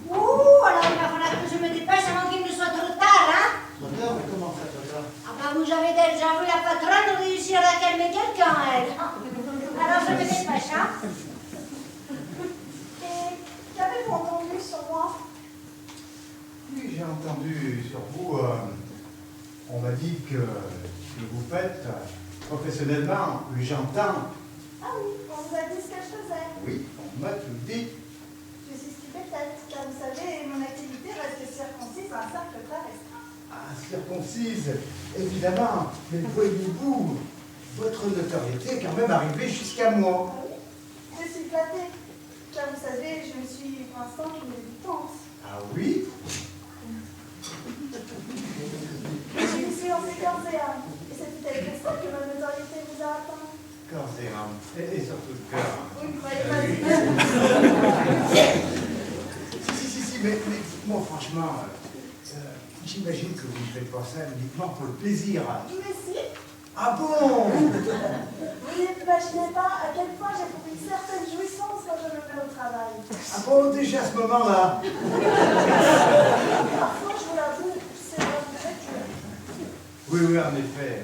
Ouh, alors il va falloir que je me dépêche avant qu'il ne soit trop tard, hein? Trop tard, mais comment ça, trop tard? Ah bah vous avez déjà vu la patronne réussir à calmer quelqu'un, elle. Alors je me dépêche, hein? Et qu'avez-vous entendu sur moi? Oui, j'ai entendu sur vous, on m'a dit que ce que vous faites professionnellement, oui, j'entends. Ah oui, on vous a dit ce que je faisais. Oui, on m'a tout dit. Je suis stupéfaite, car vous savez, mon activité reste circoncise à un cercle très restreint. Ah, circoncise, évidemment, mais voyez-vous, votre notoriété est quand même arrivée jusqu'à moi. Ah oui, je suis flattée, car vous savez, je me suis pour l'instant une débutante. Ah oui? Je me suis lancée corps et âme, et c'est peut-être pour ça que ma notoriété vous a atteint. Corps et âme, et surtout le cœur. Vous ne croyez pas Si, mais moi franchement, j'imagine que vous ne faites pas ça uniquement pour le plaisir. Mais si. Ah bon? Vous n'imaginez pas à quel point j'éprouve une certaine jouissance quand je me mets au travail. Ah bon, déjà à ce moment-là? Parfois, je vous l'avoue, c'est votre lecture. Oui, en effet.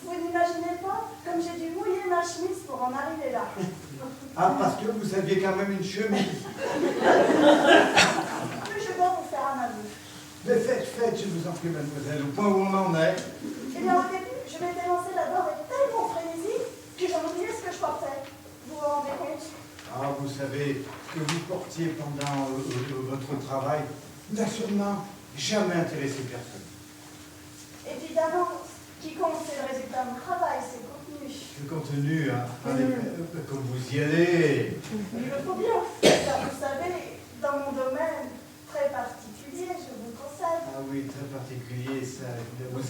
Vous n'imaginez pas comme j'ai dû mouiller ma chemise pour en arriver là. Ah, parce que vous aviez quand même une chemise. Mais je dois vous faire un aveu. Mais faites, je vous en prie, mademoiselle, au point où on en est. Eh bien, au début, je m'étais lancée là-dedans avec tellement frénésie que j'en oubliais ce que je portais. Vous vous rendez compte? Ah, vous savez, ce que vous portiez pendant votre travail n'a sûrement jamais intéressé personne. Évidemment, ce qui compte, c'est le résultat de mon travail, c'est le contenu. Le contenu, hein, comme vous y allez. Il le faut bien, car vous savez, dans mon domaine très particulier, je vous le conseille. Ah oui, très particulier, ça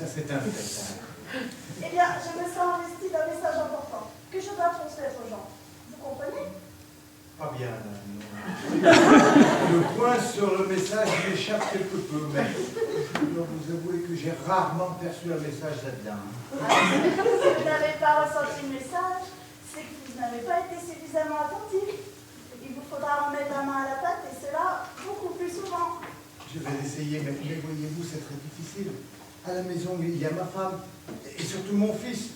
c'est un fait. Hein. Eh bien, je me sens investi d'un message important que je dois transmettre aux gens. Vous comprenez? Pas bien, non. Le point sur le message m'échappe quelque peu, mais je dois vous avouer que j'ai rarement perçu un message là-dedans. Si vous n'avez pas ressenti le message, c'est que vous n'avez pas été suffisamment attentif. Il vous faudra remettre la main à la pâte, et cela beaucoup plus souvent. Je vais essayer, mais voyez-vous, c'est très difficile. À la maison, il y a ma femme, et surtout mon fils.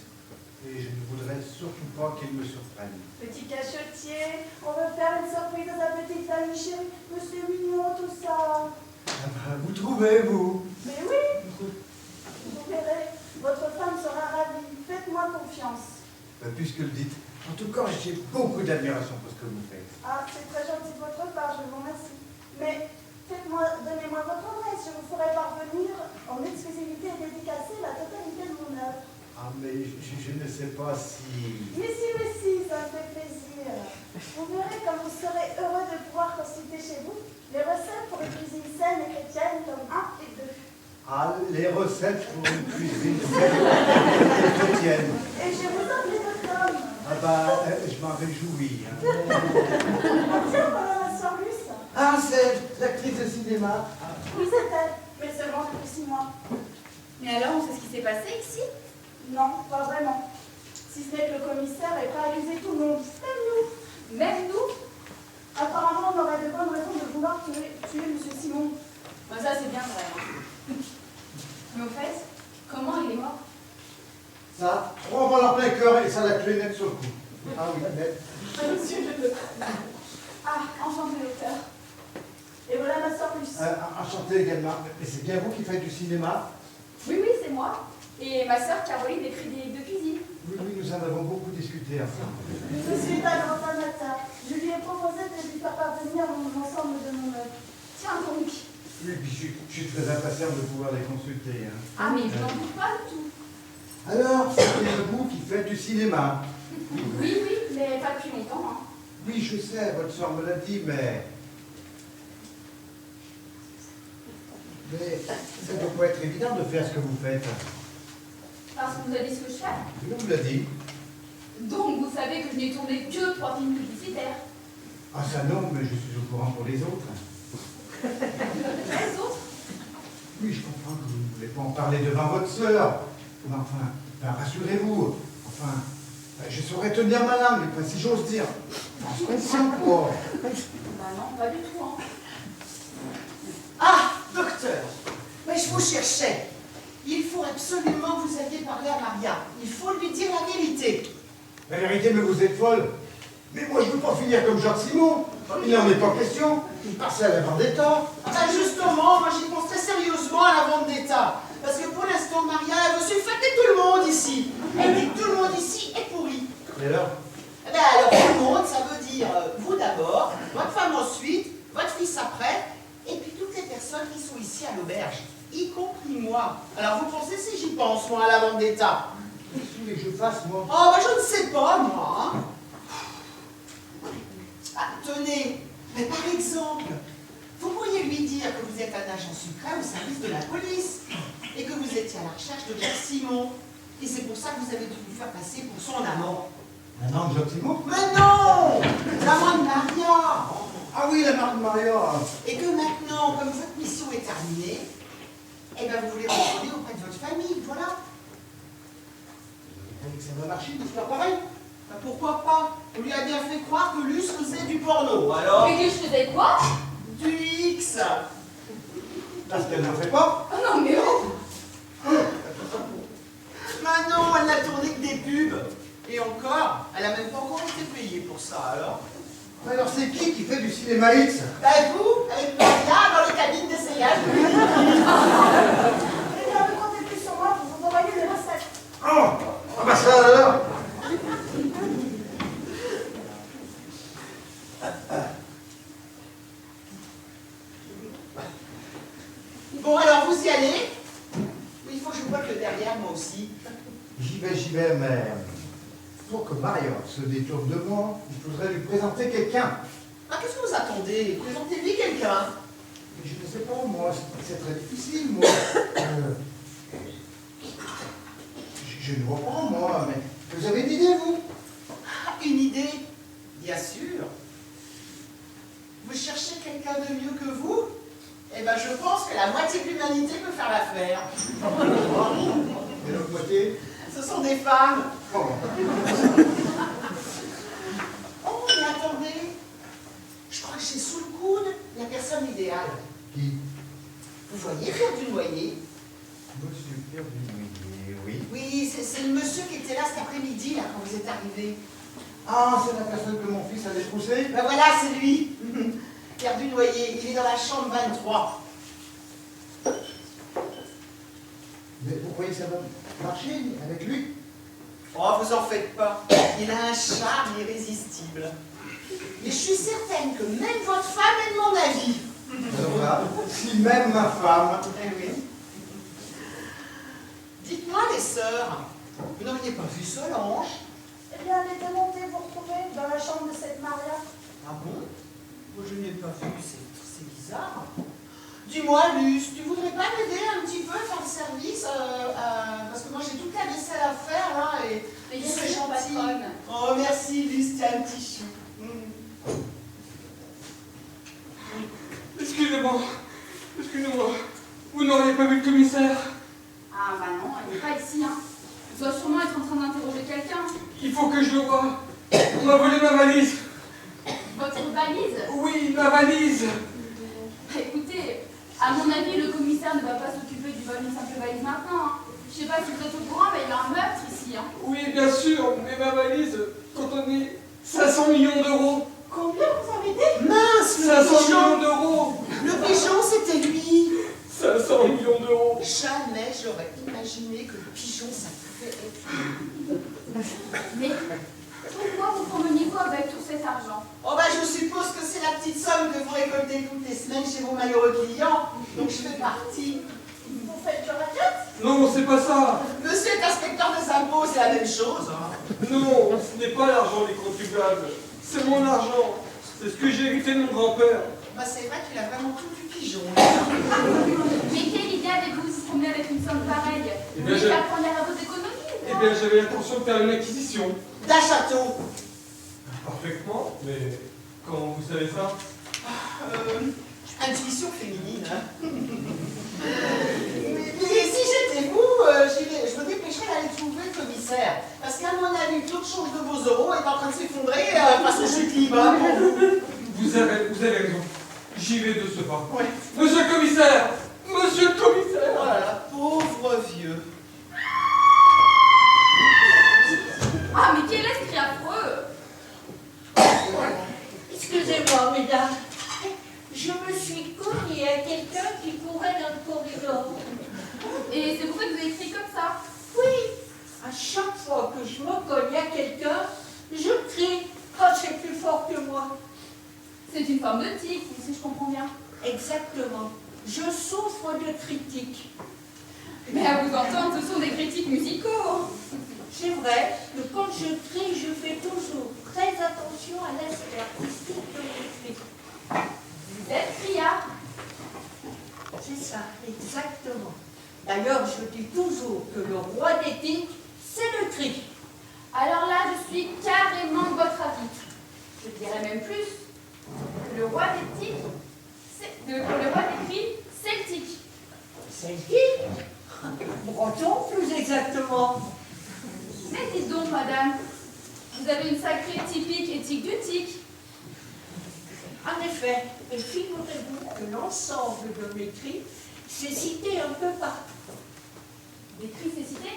Et je ne voudrais surtout pas qu'il me surprenne. Petit cachotier, on veut faire une surprise à sa petite famille chérie. Mais c'est mignon tout ça. Ah bah, vous trouvez, vous? Mais oui, vous verrez, votre femme sera ravie. Faites-moi confiance. Bah, puisque le dites, en tout cas, j'ai beaucoup d'admiration pour ce que vous faites. Ah, c'est très gentil de votre part, je vous remercie. Mais donnez-moi votre adresse, je vous ferai parvenir en exclusivité et dédicacée la totalité de mon œuvre. Ah, mais je ne sais pas si... Mais si, ça me fait plaisir. Vous verrez comme vous serez heureux de pouvoir consulter chez vous les recettes pour une cuisine saine et chrétienne, tome 1 et 2. Ah, les recettes pour une cuisine saine et chrétienne. Et je vous en prie, votre homme. Ah bah, je m'en réjouis. Hein. Ah tiens, voilà ma soeur Luce. Ah, c'est l'actrice de cinéma. Oui, c'est elle, mais seulement depuis 6 mois. Mais alors, on sait ce qui s'est passé ici? Non, pas vraiment. Si ce n'est que le commissaire est prêt à accuser tout le monde, même nous. Même nous? Apparemment, on aurait de bonnes raisons de vouloir tuer M. Simon. Ben, ça, c'est bien vrai. Hein. Mais au fait, comment il est mort? Ça, 3 balles en plein cœur et ça l'a tué net sur le coup. Ah oui, net. Monsieur, je peux. Ah, enchanté, docteur. Et voilà ma soeur Luce. Enchanté également. Et c'est bien vous qui faites du cinéma? Oui, c'est moi. Et ma sœur Caroline écrit des livres de cuisine. Oui, nous en avons beaucoup discuté ensemble. Je suis un grand amateur. Je lui ai proposé de lui faire parvenir l'ensemble de mon œuvre. Tiens donc. Oui, puis je suis très impatient de pouvoir les consulter. Hein. Ah, mais je n'en doute pas du tout. Alors, c'est bien vous qui faites du cinéma? Oui, mais pas depuis longtemps. Hein. Oui, je sais, votre soeur me l'a dit, mais ça ne doit pas être évident de faire ce que vous faites. Parce qu'on vous a dit ce que je fais. Je vous l'ai dit. Donc, vous savez que je n'ai tourné que 3 films publicitaires. Ah ça non, mais je suis au courant pour les autres. Les autres? Oui, je comprends que vous ne voulez pas en parler devant votre sœur. Enfin, ben, rassurez-vous. Enfin, ben, je saurais tenir ma langue, enfin, si j'ose dire. En conscient, quoi. Bah non, pas du tout, hein. Ah, docteur, mais je vous cherchais. Il faut absolument que vous alliez parler à Maria. Il faut lui dire la vérité. La vérité, mais vous êtes folle. Mais moi, je ne veux pas finir comme Jacques Simon. Il n'en est pas question. Il passe à la vendetta. Ah ben justement, moi j'y pense très sérieusement à la vendetta. Parce que pour l'instant, Maria, elle veut sulfater tout le monde ici. Elle dit que tout le monde ici est pourri. Et alors? Eh ben alors, tout le monde, ça veut dire vous d'abord, votre femme ensuite, votre fils après, et puis toutes les personnes qui sont ici à l'auberge, y compris moi. Alors vous pensez si j'y pense, moi, à la vendetta? Qu'est-ce que vous voulez que je fasse, moi? Oh, ben je ne sais pas, moi. Hein. Ah, tenez, mais par exemple, vous pourriez lui dire que vous êtes un agent secret au service de la police et que vous étiez à la recherche de Jacques Simon. Et c'est pour ça que vous avez dû vous faire passer pour son amant. Un an de Jacques Simon? Mais non! L'amant de Maria! Ah oui, la marque de Maria. Et que maintenant, comme votre mission est terminée, eh bien vous voulez retourner auprès de votre famille, voilà. Vous croyez que ça va marcher, une histoire pareille? Ben, pourquoi pas? On lui a bien fait croire que Luce faisait du porno, alors? Mais que je faisais quoi? Du X! Parce qu'elle n'en fait pas. Oh non, mais oh! Mais non, elle n'a tourné que des pubs. Et encore, elle n'a même pas encore été payée pour ça, alors. Alors c'est qui fait du cinéma X? Ben vous, avec Maria dans les cabines d'essayage. Eh bien, ne comptez plus sur moi pour vous envoyer des recettes. Oh, ah bah ça alors. Bon, alors vous y allez. Mais il faut que je voie le derrière, moi aussi. J'y vais, mais pour que Maria se détourne de moi, il faudrait lui présenter quelqu'un. Ah, qu'est-ce que vous attendez? Présentez-lui quelqu'un. Mais je ne sais pas, moi, c'est très difficile, moi. Je ne vois pas, moi, mais vous avez une idée, vous? Ah, une idée? Bien sûr. Vous cherchez quelqu'un de mieux que vous? Eh ben, je pense que la moitié de l'humanité peut faire l'affaire. Et l'autre moitié? Ce sont des femmes. Oh. Oh, mais attendez. Je crois que j'ai sous le coude la personne idéale. Qui? Vous voyez Pierre Dunoyer? Monsieur Pierre Dunoyer, oui. Oui, c'est le monsieur qui était là cet après-midi, là, quand vous êtes arrivé. Ah, c'est la personne que mon fils a détroussée? Ben voilà, c'est lui. Pierre Dunoyer, il est dans la chambre 23. Mais vous croyez que ça va marcher avec lui? Oh, vous en faites pas. Il a un charme irrésistible. Mais je suis certaine que même votre femme est de mon avis. Alors là, si même ma femme... Eh oui. Dites-moi, les sœurs, vous n'auriez pas vu Solange? Eh bien, elle était montée vous retrouver dans la chambre de cette Maria. Ah bon? Moi, je ne l'ai pas vu, c'est bizarre. Dis-moi, Luce, tu voudrais pas m'aider un petit peu à faire le service parce que moi, j'ai toute la vaisselle à faire, là, et Mais c'est bien sûr, gentil. patronne. Oh, merci, Luce, tiens, un petit chou. Excusez-moi, vous n'auriez pas vu le commissaire? Ah bah non, elle n'est pas ici, hein. Elle doit sûrement être en train d'interroger quelqu'un. Il faut que je le voie. On m'a volé ma valise. Votre valise? Oui, ma valise. Écoutez, à mon avis, le commissaire ne va pas s'occuper du vol d'une simple valise maintenant, hein. Je sais pas si vous êtes au courant, mais il y a un meurtre ici, hein. Oui, bien sûr, mais ma valise, quand on est 500 millions d'euros. Combien vous avez dit? Mince, le 500 pigeon. millions d'euros. Le pigeon, c'était lui. 500 millions d'euros. Jamais j'aurais imaginé que le pigeon, ça pouvait être... Mais pourquoi vous promeniez quoi avec tout cet argent? Oh bah je suppose que c'est la petite somme que vous récoltez toutes les semaines chez vos malheureux clients. Donc je fais partie. Vous faites du racket? Non, c'est pas ça. Monsieur est inspecteur des impôts, c'est la même chose. Hein. Non, ce n'est pas l'argent des contribuables. C'est mon argent. C'est ce que j'ai hérité de mon grand-père. Bah c'est vrai qu'il a vraiment tout du pigeon. Mais quelle idée avez-vous de se promener avec une somme pareille? Eh Vous bien, voulez je- la prendre à vos économies ou Eh quoi? bien, j'avais l'intention de faire une acquisition. D'un château. Parfaitement, mais comment vous savez ça? Intuition féminine. Hein. Mais si j'étais vous, je me dépêcherai d'aller trouver le commissaire. Parce qu'à mon avis, le taux de change de vos euros est en train de s'effondrer face au chute climat. Vous avez raison. J'y vais de ce pas. Ouais. Monsieur le commissaire! Monsieur le commissaire! Oh là là, pauvre vieux. Ah, mais quel esprit affreux! Excusez-moi, mesdames. Je me suis cognée à quelqu'un qui courait dans le corridor. Et c'est pour ça que vous avez écrit comme ça? Oui, à chaque fois que je me cogne à quelqu'un, je crie. Oh, c'est plus fort que moi. C'est une forme de tic, si je comprends bien. Exactement. Je souffre de critiques. Mais à vous entendre, ce sont des critiques musicaux. C'est vrai que quand je crie, je fais toujours très attention à l'aspect artistique de mes cris. Vous êtes criard. C'est ça, exactement. D'ailleurs, je dis toujours que le roi des tics, c'est le cri. Alors là, je suis carrément de votre avis. Je dirais même plus. Le roi des tics, le roi des cris, c'est le tic. C'est le tic? Breton, plus exactement. Mais dites donc, madame, vous avez une sacrée typique éthique du tic. En effet, et figurez-vous que l'ensemble de mes cris, c'est cité un peu partout. Des cris, c'est cité?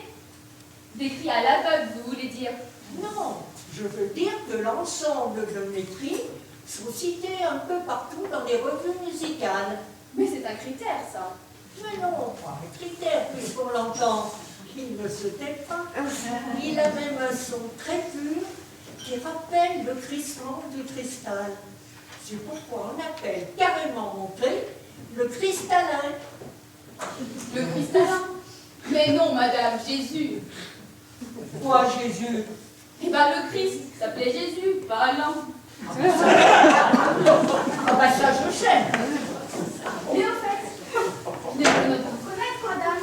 Des cris à l'aveugle, vous voulez dire? Non, je veux dire que l'ensemble de mes cris sont cités un peu partout dans les revues musicales. Mais c'est un critère, ça. Mais non, pas un critère, puisqu'on l'entend. Il ne se tait pas. Il a même un son très pur qui rappelle le crissement du cristal. C'est pourquoi on appelle carrément mon cri le cristallin. Le cristallin? Mais non, madame, Jésus. Pourquoi Jésus? Eh ben, le Christ s'appelait Jésus, pas Alain. Ah bah ça, je sais. Mais en fait, je n'ai pas notre vous connaître, madame.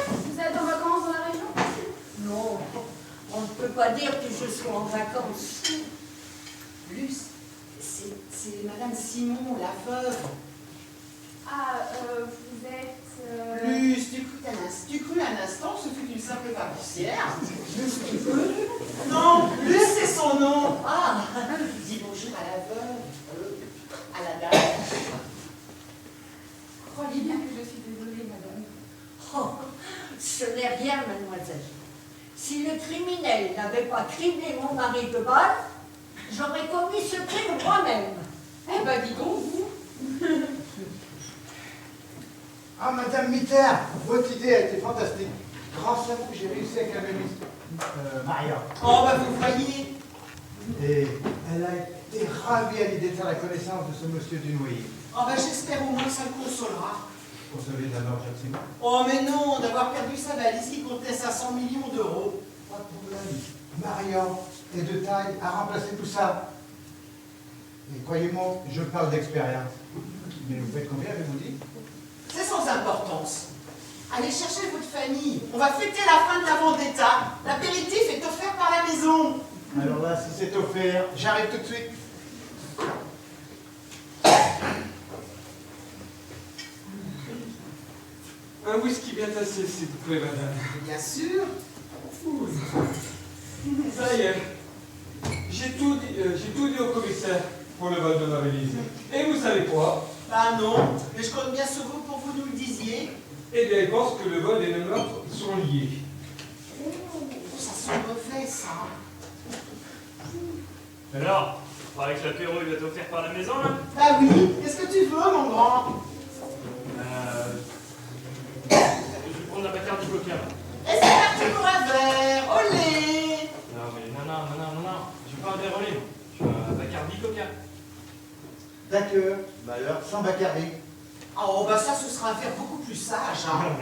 Vous êtes en vacances dans la région? Non, on ne peut pas dire que je sois en vacances. Luce, c'est Madame Simon, la veuve. Ah, vous êtes... Luce, tu crus un instant, ce fut une simple barbissière. Luce, tu crus? Non, Luce, c'est son nom. Ah, dis bonjour à la veuve, à la dame. Croyez bien que je suis désolée, madame. Oh, ce n'est rien, mademoiselle. Si le criminel n'avait pas criblé mon mari de balle, j'aurais commis ce crime moi-même. Eh ben, dis donc, vous. Ah, Madame Mitter, votre idée a été fantastique. Grâce à vous, j'ai réussi à calmer Maria. Oh, bah vous voyez. Et elle a été ravie à l'idée de faire la connaissance de ce monsieur Dunoyer. Oh, bah j'espère au moins que ça le consolera. Consolé d'abord, Jackson. Oh, mais non, d'avoir perdu sa valise qui contenait 500 millions d'euros. Pas de problème. Maria est de taille à remplacer tout ça. Et croyez-moi, je parle d'expérience. Mais vous faites combien, avez-vous dit? C'est sans importance. Allez chercher votre famille. On va fêter la fin de la vendetta. L'apéritif est offert par la maison. Alors là, si c'est offert, j'arrive tout de suite. Un whisky bien tassé, s'il vous plaît, madame. Bien sûr. Ça y est. J'ai tout dit au commissaire pour le vol de ma valise. Et vous savez quoi? Bah non, mais je compte bien sur vous pour que vous nous le disiez. Eh bien, il pense que le vol et le meurtre sont liés. Oh, ça sent mauvais, ça. Alors, on paraît que l'apéro il va être offert par la maison là? Bah oui, qu'est-ce que tu veux, mon grand? Je vais prendre la Bacardi Coca. Et c'est parti pour un verre, olé! Non mais non, je veux pas un verre au lait, je veux un Bacardi Coca. D'accord. Bah alors, sans Bacardi. Oh, bah ça, ce sera un verre beaucoup plus sage, hein.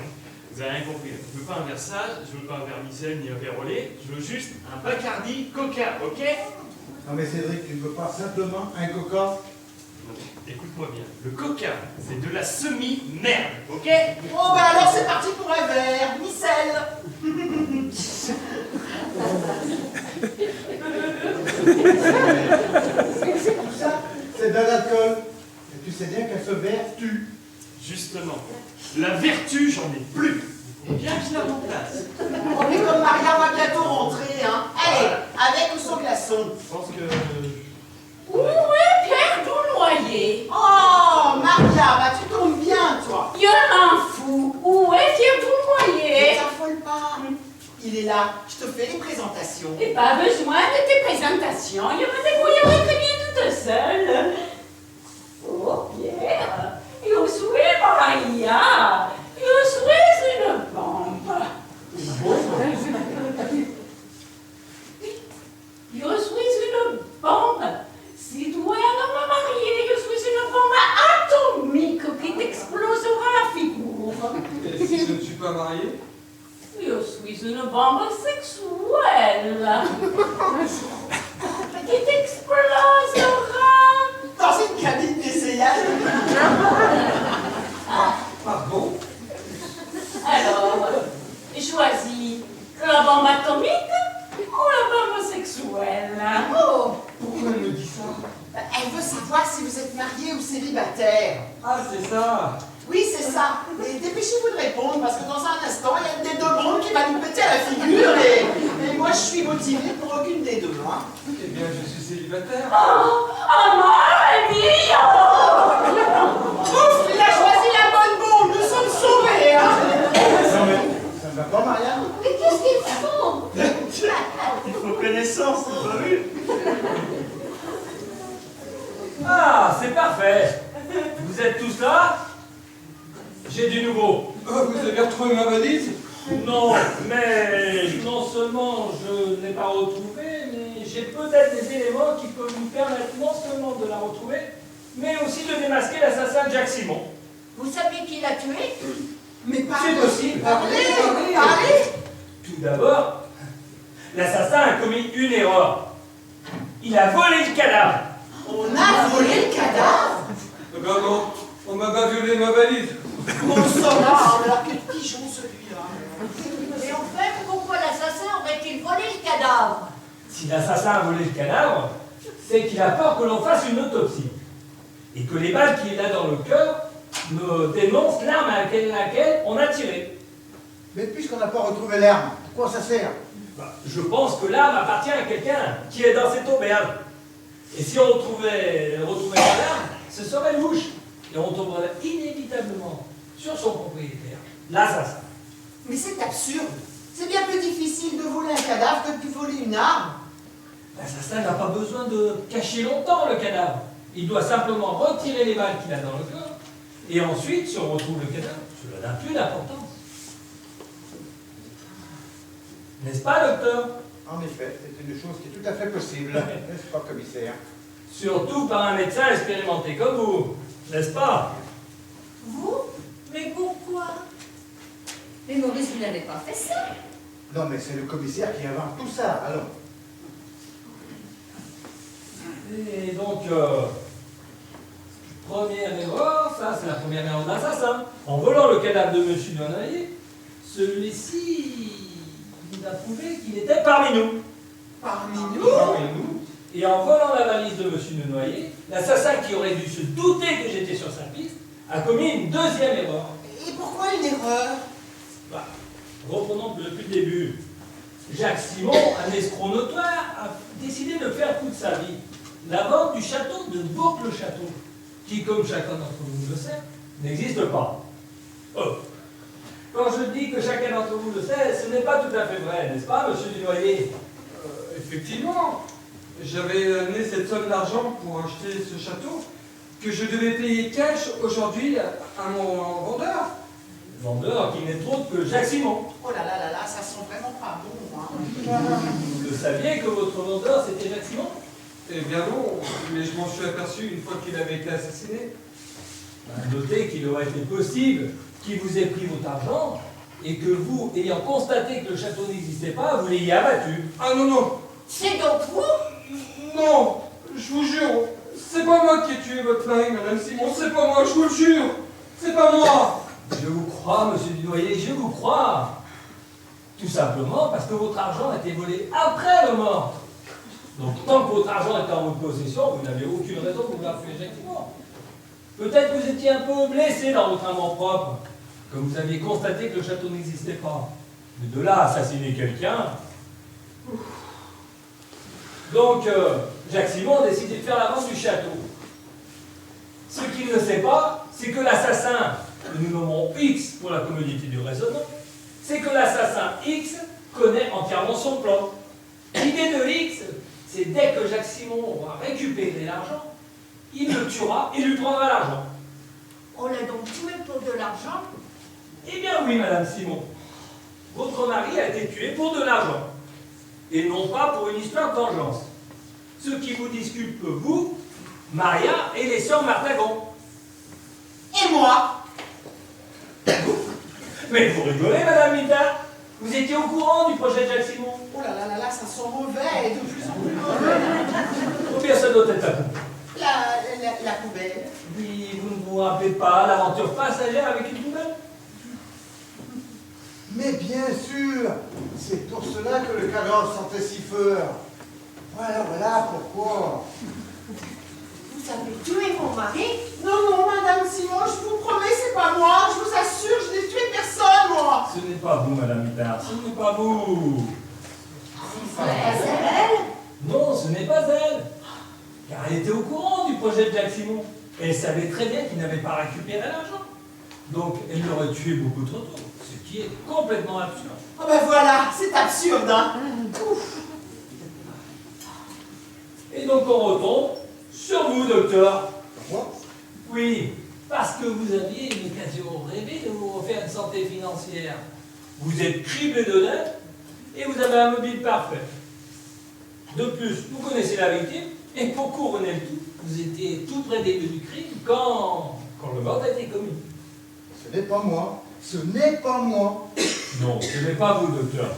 Vous avez rien compris, je veux pas un verre sage, je veux pas un verre micelle ni un verre au lait, je veux juste un Bacardi Coca, ok? Non mais Cédric, tu ne veux pas simplement un coca? Écoute-moi bien, le Coca, c'est de la semi-merde, ok? Oh, bah alors c'est parti pour un verre, micelle! C'est tout ça, c'est de l'alcool. Et tu sais bien qu'à ce verre tue. Justement, la vertu, j'en ai plus. Vous Eh bien, je la remplace. Oh, mais comme Maria va bientôt rentrer, hein. Allez, avec ou sans glaçon? Je pense que... Où est Pierre Dounoyer? Oh, Maria, bah tu tombes bien, toi. Je m'en fous. Où est Pierre Ne Dounoyer? t'affole pas. Il est là, je te fais les présentations. Et pas besoin de tes présentations. Je me débrouillerai très bien toute seule. Oh, Pierre, je suis Maria. Je suis une bombe. Je suis une bombe. Si tu es un homme marié, je suis une bombe atomique qui t'explosera la figure. Et si je ne suis pas marié? Je suis une bombe sexuelle qui t'explosera. Dans une cabine d'essayage. Pardon? Alors, choisis la bombe atomique ou la bombe sexuelle? Oh, Pourquoi elle me dit ça? elle veut savoir si vous êtes marié ou célibataire. Ah, c'est ça. Oui, c'est ça. Et dépêchez-vous de répondre parce que dans un instant, il y a une des deux bombes qui va nous péter à la figure et moi, je suis motivée pour aucune des deux. Hein. Eh bien, je suis célibataire. Oh, amore mio! Ouf, il a choisi la bonne bombe. Nous sommes sauvés. Hein. Ça ne va pas, Marianne? Mais qu'est-ce qu'ils font? Il faut connaissance, c'est pas vu? Ah, c'est parfait. Vous êtes tous là? J'ai du nouveau. Oh, vous avez retrouvé ma valise? Non, mais non seulement je ne l'ai pas retrouvée, mais j'ai peut-être des éléments qui peuvent nous permettre non seulement de la retrouver, mais aussi de démasquer l'assassin Jacques Simon. Vous savez qui l'a tué? Mais C'est possible. Parlez. Tout d'abord, l'assassin a commis une erreur. Il a volé le cadavre. On a volé le cadavre. Eh ben non, on m'a pas violé ma valise. On s'en va. Alors quel pigeon celui-là. Et en fait, pourquoi l'assassin aurait-il volé le cadavre? Si l'assassin a volé le cadavre, c'est qu'il a peur que l'on fasse une autopsie. Et que les balles qu'il a dans le cœur me dénoncent l'arme à laquelle on a tiré. Mais puisqu'on n'a pas retrouvé l'arme, à quoi ça sert? Je pense que l'arme appartient à quelqu'un qui est dans cette auberge. Et si on retrouvait l'arme, ce serait louche. Et on tomberait inévitablement sur son propriétaire, l'assassin. Mais c'est absurde. C'est bien plus difficile de voler un cadavre que de voler une arme. L'assassin n'a pas besoin de cacher longtemps le cadavre. Il doit simplement retirer les balles qu'il a dans le corps. Et ensuite, si on retrouve le cadavre, cela n'a plus d'importance. N'est-ce pas, docteur? En effet, c'est une chose qui est tout à fait possible, n'est-ce pas, commissaire? Surtout par un médecin expérimenté comme vous, n'est-ce pas? Vous? Mais pourquoi? Mais Maurice, vous n'avez pas fait ça. Non, mais c'est le commissaire qui invente tout ça, alors. Et donc, première erreur, ça c'est la première erreur de l'assassin. En volant le cadavre de M. Dounoyer, celui-ci nous a prouvé qu'il était parmi nous. Parmi nous. Parmi nous. Et en volant la valise de M. Dounoyer, l'assassin qui aurait dû se douter que j'étais sur sa piste a commis une deuxième erreur. Et pourquoi une erreur? Reprenons depuis le début. Jacques Simon, un escroc notoire, a décidé de faire toute sa vie la vente du château de Bourg-le-Château, qui, comme chacun d'entre vous le sait, n'existe pas. Oh. Quand je dis que chacun d'entre vous le sait, ce n'est pas tout à fait vrai, n'est-ce pas, monsieur Dounoyer? Effectivement, j'avais amené cette somme d'argent pour acheter ce château que je devais payer cash aujourd'hui à mon vendeur. Vendeur qui n'est autre que Jacques Simon. Oh là là là là, ça sent vraiment pas bon. Hein. Vous le saviez que votre vendeur c'était Jacques Simon? Eh bien non, mais je m'en suis aperçu une fois qu'il avait été assassiné. Notez qu'il aurait été possible qu'il vous ait pris votre argent et que vous, ayant constaté que le château n'existait pas, vous l'ayez abattu. Ah non, non. C'est donc vous? Non, je vous jure, c'est pas moi qui ai tué votre mari, madame Simon, c'est pas moi, je vous le jure. C'est pas moi. Je vous crois, monsieur Dounoyer, je vous crois. Tout simplement parce que votre argent a été volé après le mort. Donc tant que votre argent était en votre possession, vous n'avez aucune raison de vous faire tuer effectivement. Peut-être que vous étiez un peu blessé dans votre amour propre, comme vous aviez constaté que le château n'existait pas. Mais de là à assassiner quelqu'un... Donc, Jacques Simon a décidé de faire la vente du château. Ce qu'il ne sait pas, c'est que l'assassin, que nous nommons X pour la commodité du raisonnement, c'est que l'assassin X connaît entièrement son plan. L'idée de X, c'est dès que Jacques Simon aura récupéré l'argent, il le tuera et lui prendra l'argent. On l'a donc tué pour de l'argent? Eh bien oui, Madame Simon. Votre mari a été tué pour de l'argent. Et non pas pour une histoire de vengeance. Ce qui vous disculpe, vous, Maria et les sœurs Martagon. Et moi? Mais vous rigolez, Madame Mita. Vous étiez au courant du projet de Jacques Simon? Oh là là là là, ça sent mauvais, de plus en plus mauvais. Ou bien ça doit être la poubelle. La poubelle. Oui, vous ne vous rappelez pas l'aventure passagère avec une poubelle? Mais bien sûr, c'est pour cela que le cadavre sentait si fort. Voilà pourquoi. Vous avez tué mon mari? Non, non, Madame Simon, je vous promets, c'est pas moi. Je vous assure, je n'ai tué personne, moi. Ce n'est pas vous, Madame Mita. Ce n'est pas vous. C'est elle? Non, ce n'est pas elle. Car elle était au courant du projet de Jacques Simon. Et elle savait très bien qu'il n'avait pas récupéré l'argent. Donc, elle l'aurait tué beaucoup trop tôt. Ce qui est complètement absurde. Ah ben voilà, c'est absurde, hein. Ouf. Et donc, on retombe sur vous, docteur. Moi? Oui, parce que vous aviez une occasion rêvée de vous refaire une santé financière. Vous êtes criblé de dettes et vous avez un mobile parfait. De plus, vous connaissez la victime et pour couronner le tout, vous étiez tout près des lieux du crime quand le meurtre a été commis. Ce n'est pas moi. Ce n'est pas moi. Non, ce n'est pas vous, docteur.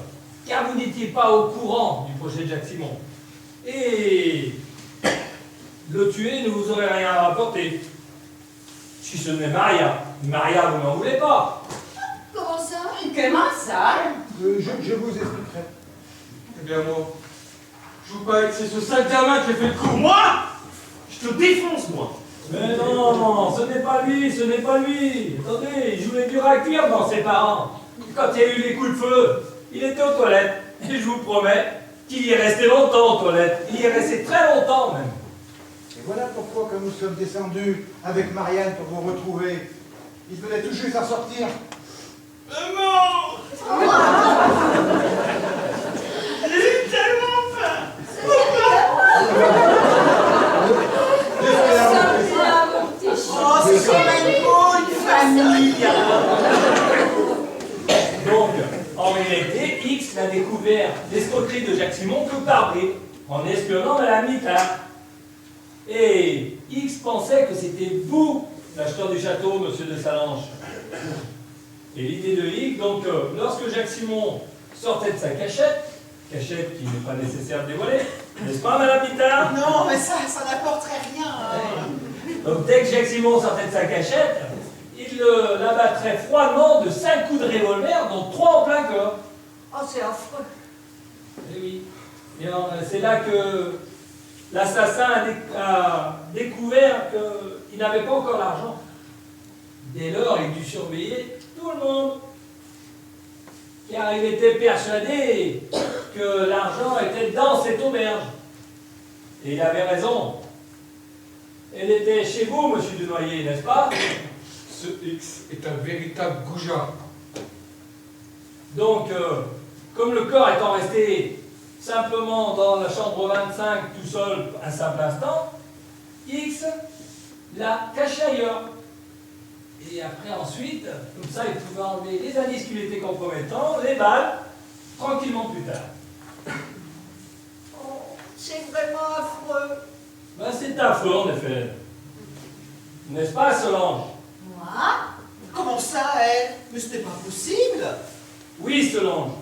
Car vous n'étiez pas au courant du projet de Jacques Simon. Et le tuer ne vous aurait rien rapporté. Si ce n'est Maria. Maria, vous n'en voulez pas. Comment ça? Comment ça? Je vous expliquerai. Eh bien moi, je vous parie que c'est ce sale gamin qui a fait le coup. Moi? Je te défonce, moi. Mais non, ce n'est pas lui, ce n'est pas lui. Attendez, il jouait dur à cuire dans ses parents. Quand il y a eu les coups de feu, il était aux toilettes. Et je vous promets qu'il y est resté longtemps aux toilettes. Il y est resté très longtemps même. Et voilà pourquoi, quand nous sommes descendus avec Marianne pour vous retrouver, il venait tout juste à sortir. Maman! J'ai tellement faim! Oh, c'est quand même beau, une famille. Donc, en réalité, X n'a découvert l'escroquerie de Jacques Simon que par bribes, en espionnant Madame Mita. Et X pensait que c'était vous, l'acheteur du château, monsieur de Salange. Et l'idée de X, donc, lorsque Jacques Simon sortait de sa cachette qui n'est pas nécessaire de dévoiler, n'est-ce pas, Madame Mita? Non, mais ça n'apporterait rien. Donc, dès que Jacques Simon sortait de sa cachette, il l'abattrait froidement de 5 coups de revolver, dont 3 en plein corps. Oh, c'est affreux. Eh oui. Et c'est là que l'assassin a découvert qu'il n'avait pas encore l'argent. Dès lors, il dut surveiller tout le monde. Car il était persuadé que l'argent était dans cette auberge. Et il avait raison. Elle était chez vous, monsieur Dunoyer, n'est-ce pas? Ce X est un véritable goujat. Donc, comme le corps étant resté simplement dans la chambre 25 tout seul un simple instant, X l'a caché ailleurs. Et après, ensuite, comme ça, il pouvait enlever les indices qui lui étaient compromettants, les balles, tranquillement plus tard. Oh, c'est vraiment affreux. Ben, c'est affreux, en effet. N'est-ce pas, Solange? Moi? Comment ça, elle? Mais c'était pas possible. Oui, Solange.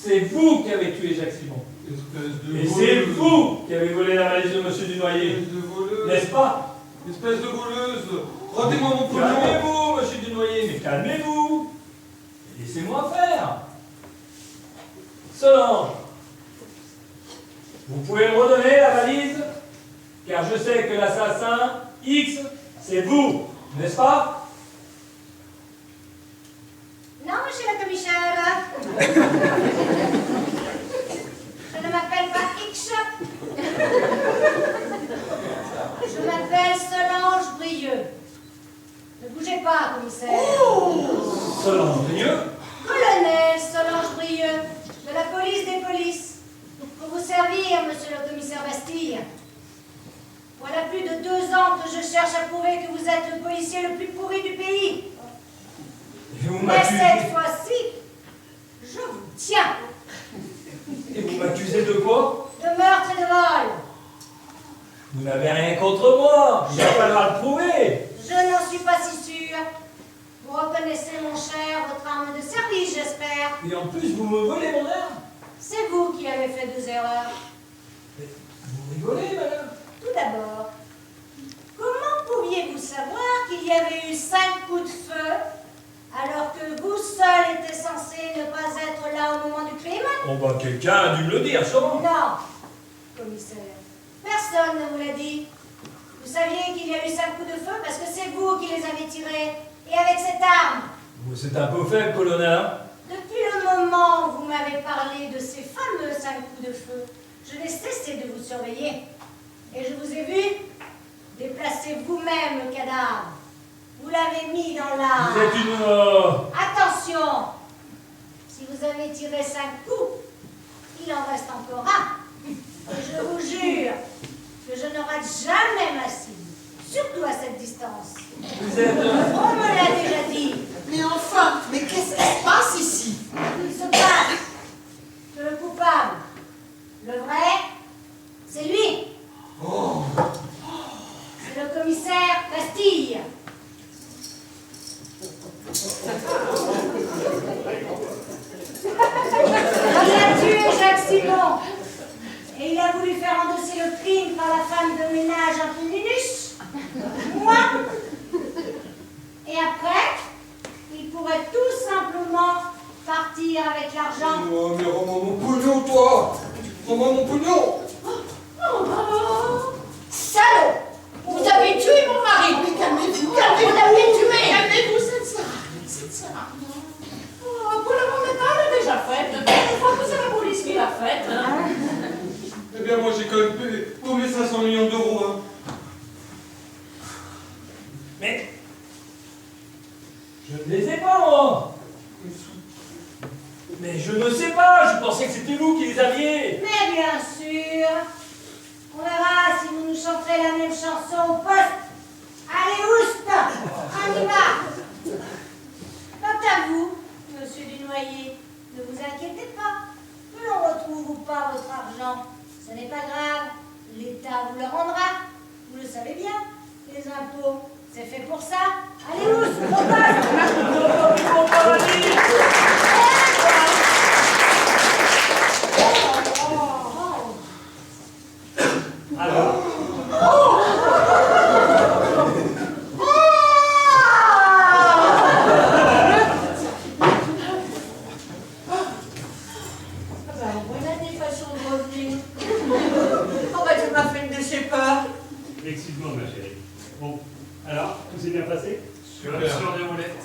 C'est vous qui avez tué Jacques Simon. Espèce de Et voleuse. c'est vous qui avez volé la valise de monsieur Dunoyer. Espèce de voleuse. N'est-ce pas? Espèce de voleuse. Rendez-moi mon pognon. Calmez-vous, monsieur Dunoyer, mais calmez-vous. Laissez-moi faire. Solange, vous pouvez me redonner la valise? Car je sais que l'assassin, X, c'est vous, n'est-ce pas? Solange-Brieuc. Colonel Solange-Brieuc, de la police des polices. Pour vous servir, monsieur le commissaire Bastille. Voilà plus de 2 ans que je cherche à prouver que vous êtes le policier le plus pourri du pays. Et vous Mais m'accusez. cette fois-ci, je vous tiens. Et vous m'accusez de quoi? De meurtre et de vol. Vous n'avez rien contre moi. Il va falloir le prouver. Je n'en suis pas si sûre. Vous reconnaissez, mon cher, votre arme de service, j'espère. Et en plus, vous me volez mon arme. C'est vous qui avez fait 2 erreurs. Vous rigolez, madame? Tout d'abord, comment pouviez-vous savoir qu'il y avait eu 5 coups de feu alors que vous seul étiez censé ne pas être là au moment du crime? Oh bah quelqu'un a dû me le dire, sûrement. Non, commissaire. Personne ne vous l'a dit. Vous saviez qu'il y a eu 5 coups de feu parce que c'est vous qui les avez tirés. Et avec cette arme. C'est un peu faible, colonel. Depuis le moment où vous m'avez parlé de ces fameux 5 coups de feu, je n'ai cessé de vous surveiller. Et je vous ai vu déplacer vous-même le cadavre. Vous l'avez mis dans l'arme. Vous êtes une... Attention! Si vous avez tiré 5 coups, il en reste encore un. Et je vous jure que je ne rate jamais ma cible, surtout à cette distance. Vous êtes... On me l'a déjà dit. Mais enfin, mais qu'est-ce qui se passe ici? Il se passe que le coupable, le vrai, c'est lui. Oh. C'est le commissaire Bastille. Il a tué Jacques Simon. Et il a voulu faire endosser le crime par la femme de ménage un peu nunuche. Moi. Et après, il pourrait tout simplement partir avec l'argent. Oh, mais rends-moi mon pognon, toi. Rends-moi mon pognon. Oh, salaud! Vous avez tué mon mari! Mais calmez-vous, Vous l'avez tué! calmez-vous, ça ne sert à rien, ça ne sert à rien. Oh, pour le moment, elle est déjà faite. Une fois que c'est la police qui l'a faite. Eh bien, moi, j'ai quand même paumé 500 millions d'euros, hein. Mais... je ne les ai pas, moi. Mais je ne sais pas. Je pensais que c'était vous qui les aviez. Mais bien sûr. On verra si vous nous chanterez la même chanson au poste. Allez, oust! On y va! Quant à vous, monsieur Dunoyer, ne vous inquiétez pas. Que l'on retrouve ou pas votre argent, ce n'est pas grave. L'État vous le rendra. Vous le savez bien. Les impôts, c'est fait pour ça. Allez, oust! Au poste! Alors, Voilà des façons de revenir. Oh, bah, tu m'as fait une de ces peurs. excuse-moi ma chérie. Bon, alors, tout s'est bien passé? Sur des roulettes.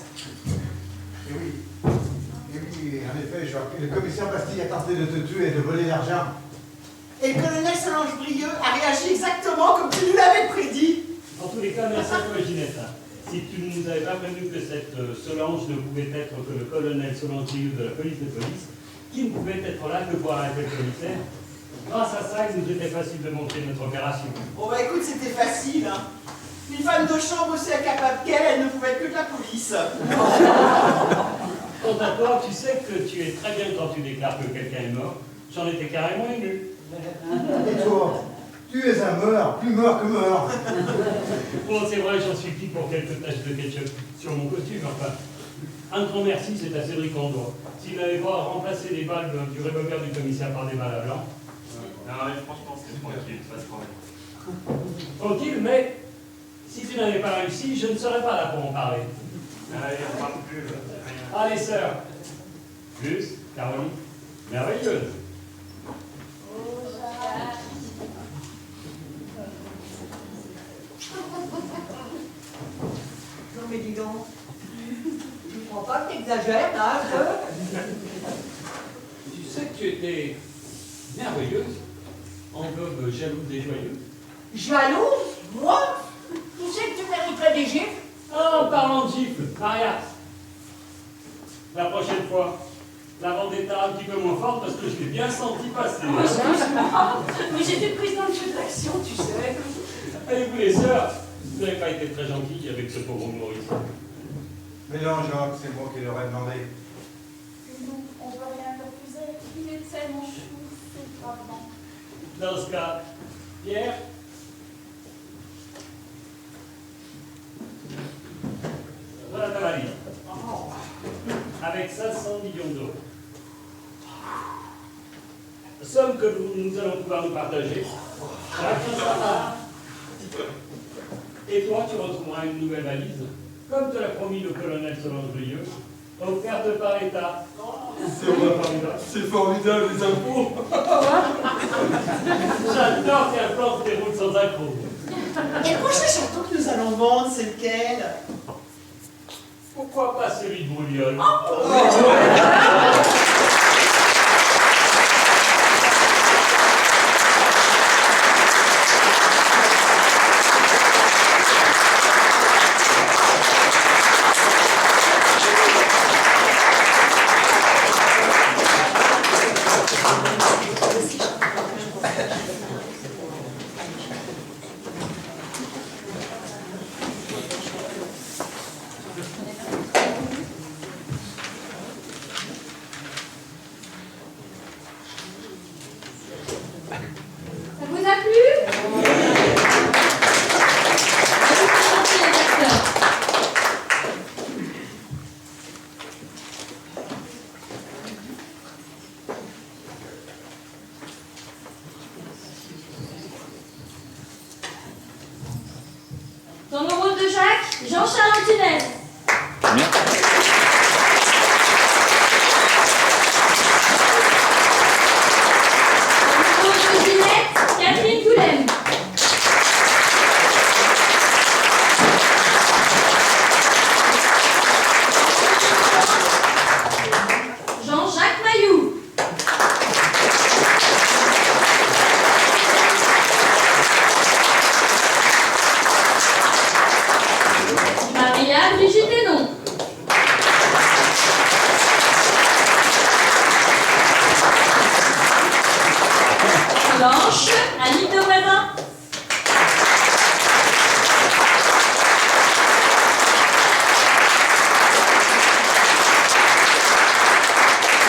Et oui, en effet, Jacques, le commissaire Bastille a tenté de te tuer et de voler l'argent. Et le colonel Solange-Brieuc a réagi exactement comme tu nous l'avais prédit. En tous les cas, merci à toi, Ginette. Si tu ne nous avais pas prévenu que cette Solange ne pouvait être que le colonel Solange-Brieuc de la police des polices, qui ne pouvait être là que pour arrêter le commissaire, grâce à ça, il nous était facile de monter notre opération. Bon bah écoute, c'était facile, hein. Une femme de chambre aussi incapable qu'elle, elle ne pouvait être que de la police. Quant à toi, tu sais que tu es très bien quand tu déclares que quelqu'un est mort. J'en étais carrément ému. Et toi, tu es un mort, plus mort que mort. Bon, c'est vrai, j'en suis pris pour quelques taches de ketchup sur mon costume, enfin. Un grand merci, c'est à Cédric Andois. S'il n'avait pas remplacé les balles du revolver du commissaire par des balles à blanc. Non, mais franchement, c'est tranquille, pas de problème. Tranquille, mais si tu n'avais pas réussi, je ne serais pas là pour en parler. Allez, on parle plus. Allez, sœur. Plus, Caroline, merveilleuse. Non, mais dis donc. Tu ne crois pas que t'exagères, là, un peu? Tu sais que tu étais merveilleuse, englobe jalouse et joyeuse. Jalouse? Moi? Tu sais que tu mériterais des gifles? Oh, en parlant de gifles, Maria, La prochaine fois, la vendetta un petit peu moins forte parce que je l'ai bien senti passer. Oh, excuse-moi, mais j'étais prise dans le feu de l'action, tu sais. Allez, vous les sœurs, vous n'avez pas été très gentils avec ce pauvre Maurice. Mais non, Jacques, c'est moi qui leur ai demandé. Et nous, on peut rien lui refuser. Il est tellement chou, c'est gravement. Dans ce cas, Pierre, voilà ta valise. Avec 500 millions d'euros. Somme que nous allons pouvoir nous partager. Chacun sa part. Et toi, tu retrouveras une nouvelle valise, comme te l'a promis le colonel Solange-Brieux, offerte par l'État. C'est formidable, les impôts. J'adore qu'un plan se déroule sans accroc. Et le prochain château que nous allons vendre, c'est lequel? Pourquoi pas celui de Brouillol? Ça vous a plu? Dans le rôle de Jacques, Jean-Charles Antinez. Dans le rôle de Ginette, Catherine Goulem. Jean-Jacques Mailloux. Maria Brigitte Hénon. Blanche Annick de Voisin.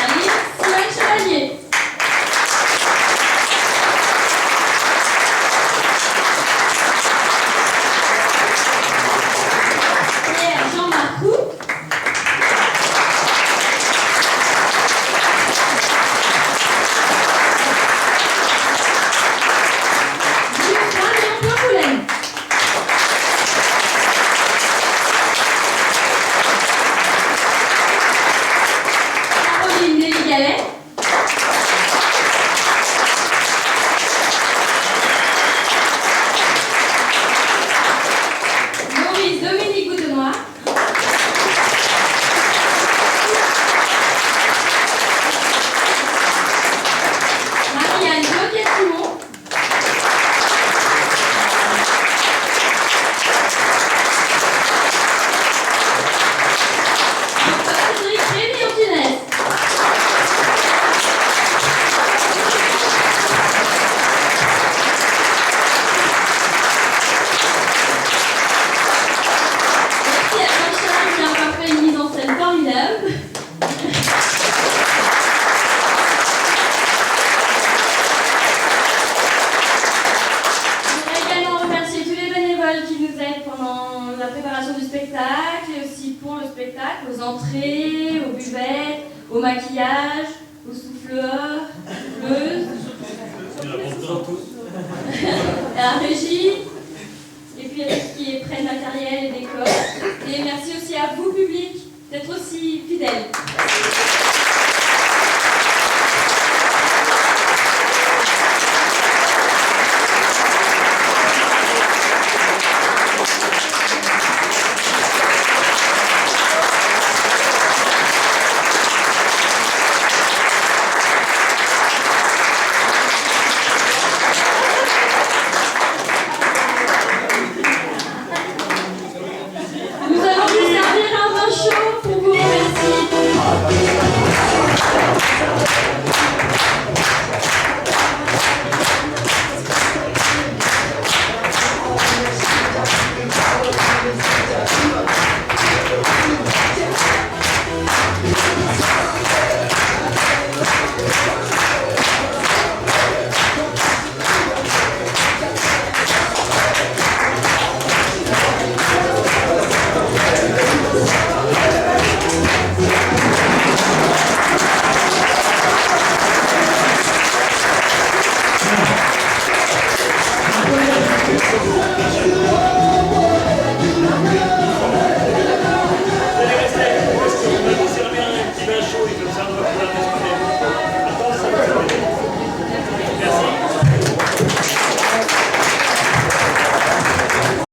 Alice Simone Chevalier. Pierre Jean Marcoux. Caroline Déligalet. Maurice Dominique Goudenois. Marianne Joquet-Simon. Patrick Rémy-Antinez. Merci à Jean-Charles qui a encore fait une mise en scène formidable. Je voudrais également remercier tous les bénévoles qui nous aident pendant la préparation du spectacle et aussi pour le spectacle, aux entrées, aux buvettes, au maquillage, aux souffleurs, souffleuses, C'est la pour tous. à la régie, et puis à tout ce qui est prêt matériel et décor. Et merci aussi à vous, public, d'être aussi fidèles. Nous allons vous servir un vin chaud pour vous remercier. Monsieur